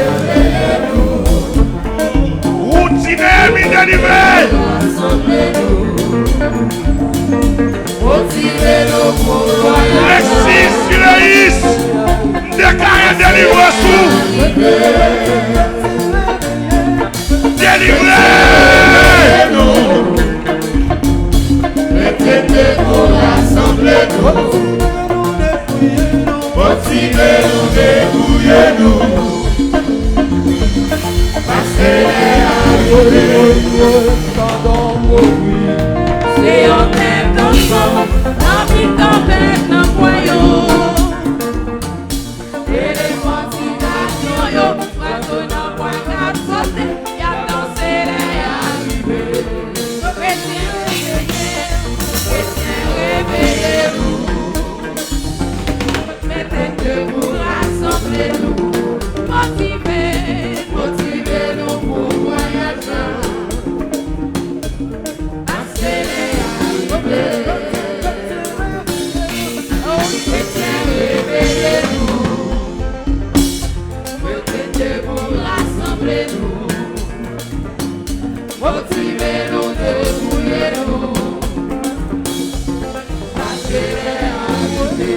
What's your name delivered? Les six Siléis déclarent délivrance. Délivré. Mettez-nous, rassemblez-nous. Motivez-nous, débrouillez-nous. Passez-les à C'est un thème d'enfant, dans une tempête, dans le royaume. Et les motivations, yo, oiseaux dans le bois, quatre sauter, y a dansé les arrivés. Chrétiens, réveillez-vous. Mettez debout, rassemblez-nous. Motivez-nous pour voyager. Réveillez-nous, mettez debout, rassemblez-nous, motivez-nous, débrouillez-nous, passez-les à côté.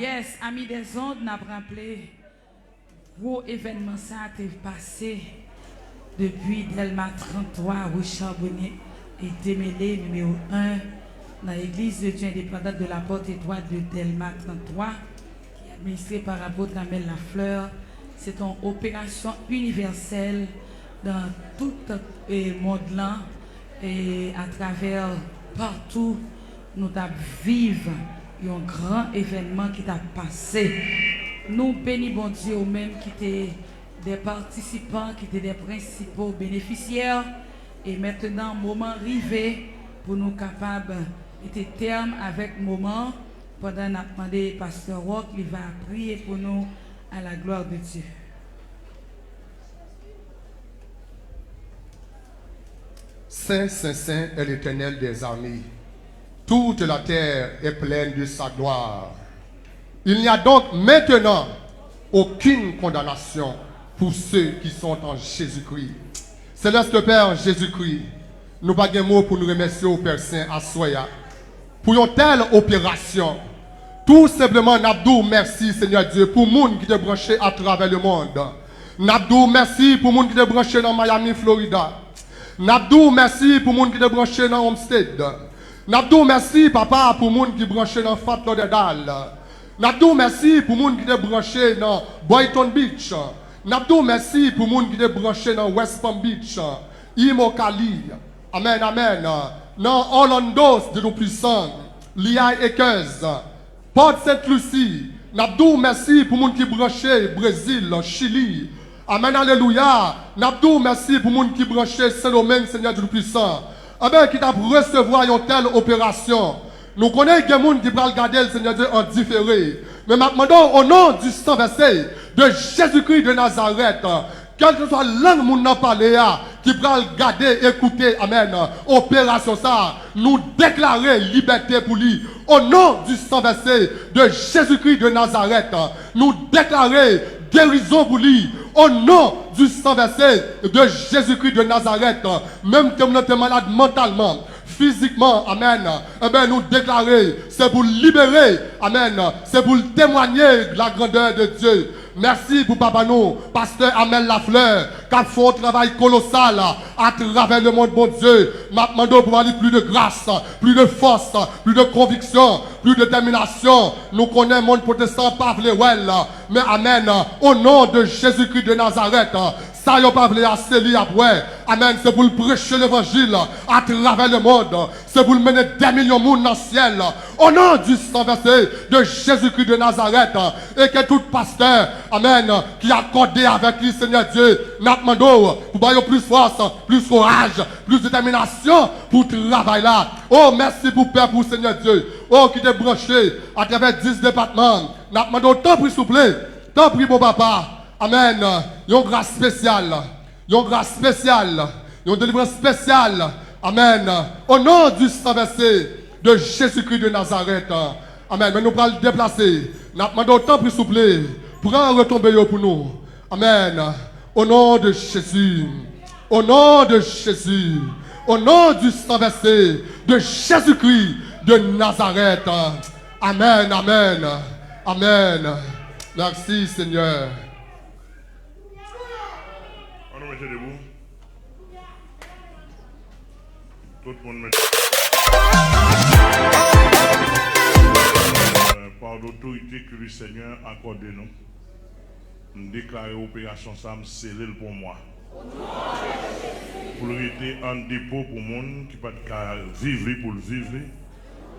Yes, amis des ondes, n'a rappelé gros événement ça a été passé depuis Delma 33, rue Charbonnier et démêlé numéro 1 dans l'église de Dieu indépendante de la Porte Étoile de Delma 33, qui est administrée par l'apôtre Amel Lafleur. C'est une opération universelle dans tout le monde là et à travers partout nous vivons un grand événement qui t'a passé. Nous bénissons bon Dieu au même qui étaient des participants, qui étaient des principaux bénéficiaires. Et maintenant, moment arrivé pour nous capables de terme avec moment. Pendant qu'on a demandé Pasteur Rock, il va prier pour nous à la gloire de Dieu. Saint, Saint, Saint est l'Éternel des armées. Toute la terre est pleine de sa gloire. Il n'y a donc maintenant aucune condamnation pour ceux qui sont en Jésus-Christ. Céleste Père Jésus-Christ, nous n'avons pas de mots pour nous remercier au Père Saint à Soya pour une telle opération. Tout simplement, Nabdou, merci Seigneur Dieu pour les gens qui sont branchés à travers le monde. Nabdou, merci pour les gens qui sont branchés dans Miami, Florida. Nabdou, merci pour les gens qui sont branchés dans Homestead. Nabdou, merci papa pour les gens qui sont branchés dans Fort Lauderdale. Nabdou, merci pour les gens qui sont branchés dans Boynton Beach. Nabdou, merci pour les gens qui sont branchés dans West Palm Beach. Imokali. Amen, amen. Dans Orlando, de nos puissants. Lia Ekez. Port Saint Lucie. Nabdou, merci pour les gens qui sont branchés Brésil, Chili. Amen, alléluia. Nabdou, merci pour les gens qui sont branchés Saint-Domingue, Seigneur du Puissant. Amen, qui t'a recevoir une telle opération. Nous connaissons des gens qui peuvent regarder le Seigneur Dieu en différé. Mais maintenant, au nom du sang versé de Jésus-Christ de Nazareth, quelle que soit la langue nous n'a parlé, qui peut regarder, écouter, amen, opération ça, nous déclarer liberté pour lui. Au nom du sang versé de Jésus-Christ de Nazareth, nous déclarer guérison pour lui. Au nom du sang versé de Jésus-Christ de Nazareth, même que nous sommes malades mentalement, physiquement, amen, eh bien, nous déclarer, c'est pour libérer, amen, c'est pour témoigner de la grandeur de Dieu. Merci pour papa nous, pasteur Amel Lafleur, qui a fait un travail colossal à travers le monde, bon Dieu. Maintenant, pour aller plus de grâce, plus de force, plus de conviction, plus de détermination. Nous connaissons le monde protestant, pas well, mais amen, au nom de Jésus-Christ de Nazareth, ça y a pas voulu assez après. Amen, c'est pour prêcher l'évangile à travers le monde. C'est pour mener des millions de monde dans le ciel. Au nom du sang versé de Jésus-Christ de Nazareth. Et que tout pasteur, amen, qui a accordé avec lui, Seigneur Dieu, n'a demandé pour avoir plus force, plus courage, plus détermination pour travailler là. Oh, merci pour Père, pour Seigneur Dieu. Oh, qui t'est branché à travers 10 départements. N'a demandé tant pis, s'il vous plaît. Tant pis, mon papa. Amen. Il y a une grâce spéciale. Il y a une grâce spéciale. Il y a une délivrance spéciale. Amen. Au nom du sang versé de Jésus-Christ de Nazareth. Amen. Mais nous allons le déplacer. Nous demandons autant pour s'il vous plaît. Pour en retomber pour nous. Amen. Au nom de Jésus. Au nom de Jésus. Au nom du sang versé de Jésus-Christ de Nazareth. Amen. Amen. Amen. Merci Seigneur. Mettez debout. Tout le monde met. Par l'autorité que le Seigneur a accordé nous, nous déclarons l'opération Sam scellée pour moi. Pour l'arrêter en dépôt pour le monde qui ne peut pas vivre pour le vivre.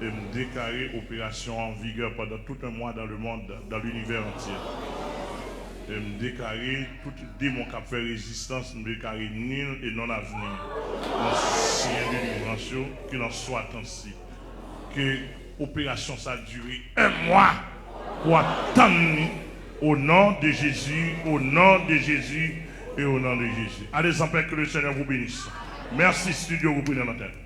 Et nous déclarer l'opération en vigueur pendant tout un mois dans le monde, dans l'univers entier. Et me déclarer tout démon qui a fait résistance, me déclarer nul et non avenir. Dans le délivrance, qu'il en soit ainsi. Que l'opération ça a duré un mois pour attendre au nom de Jésus, au nom de Jésus et au nom de Jésus. Allez en paix, que le Seigneur vous bénisse. Merci, studio, vous prenez la tête.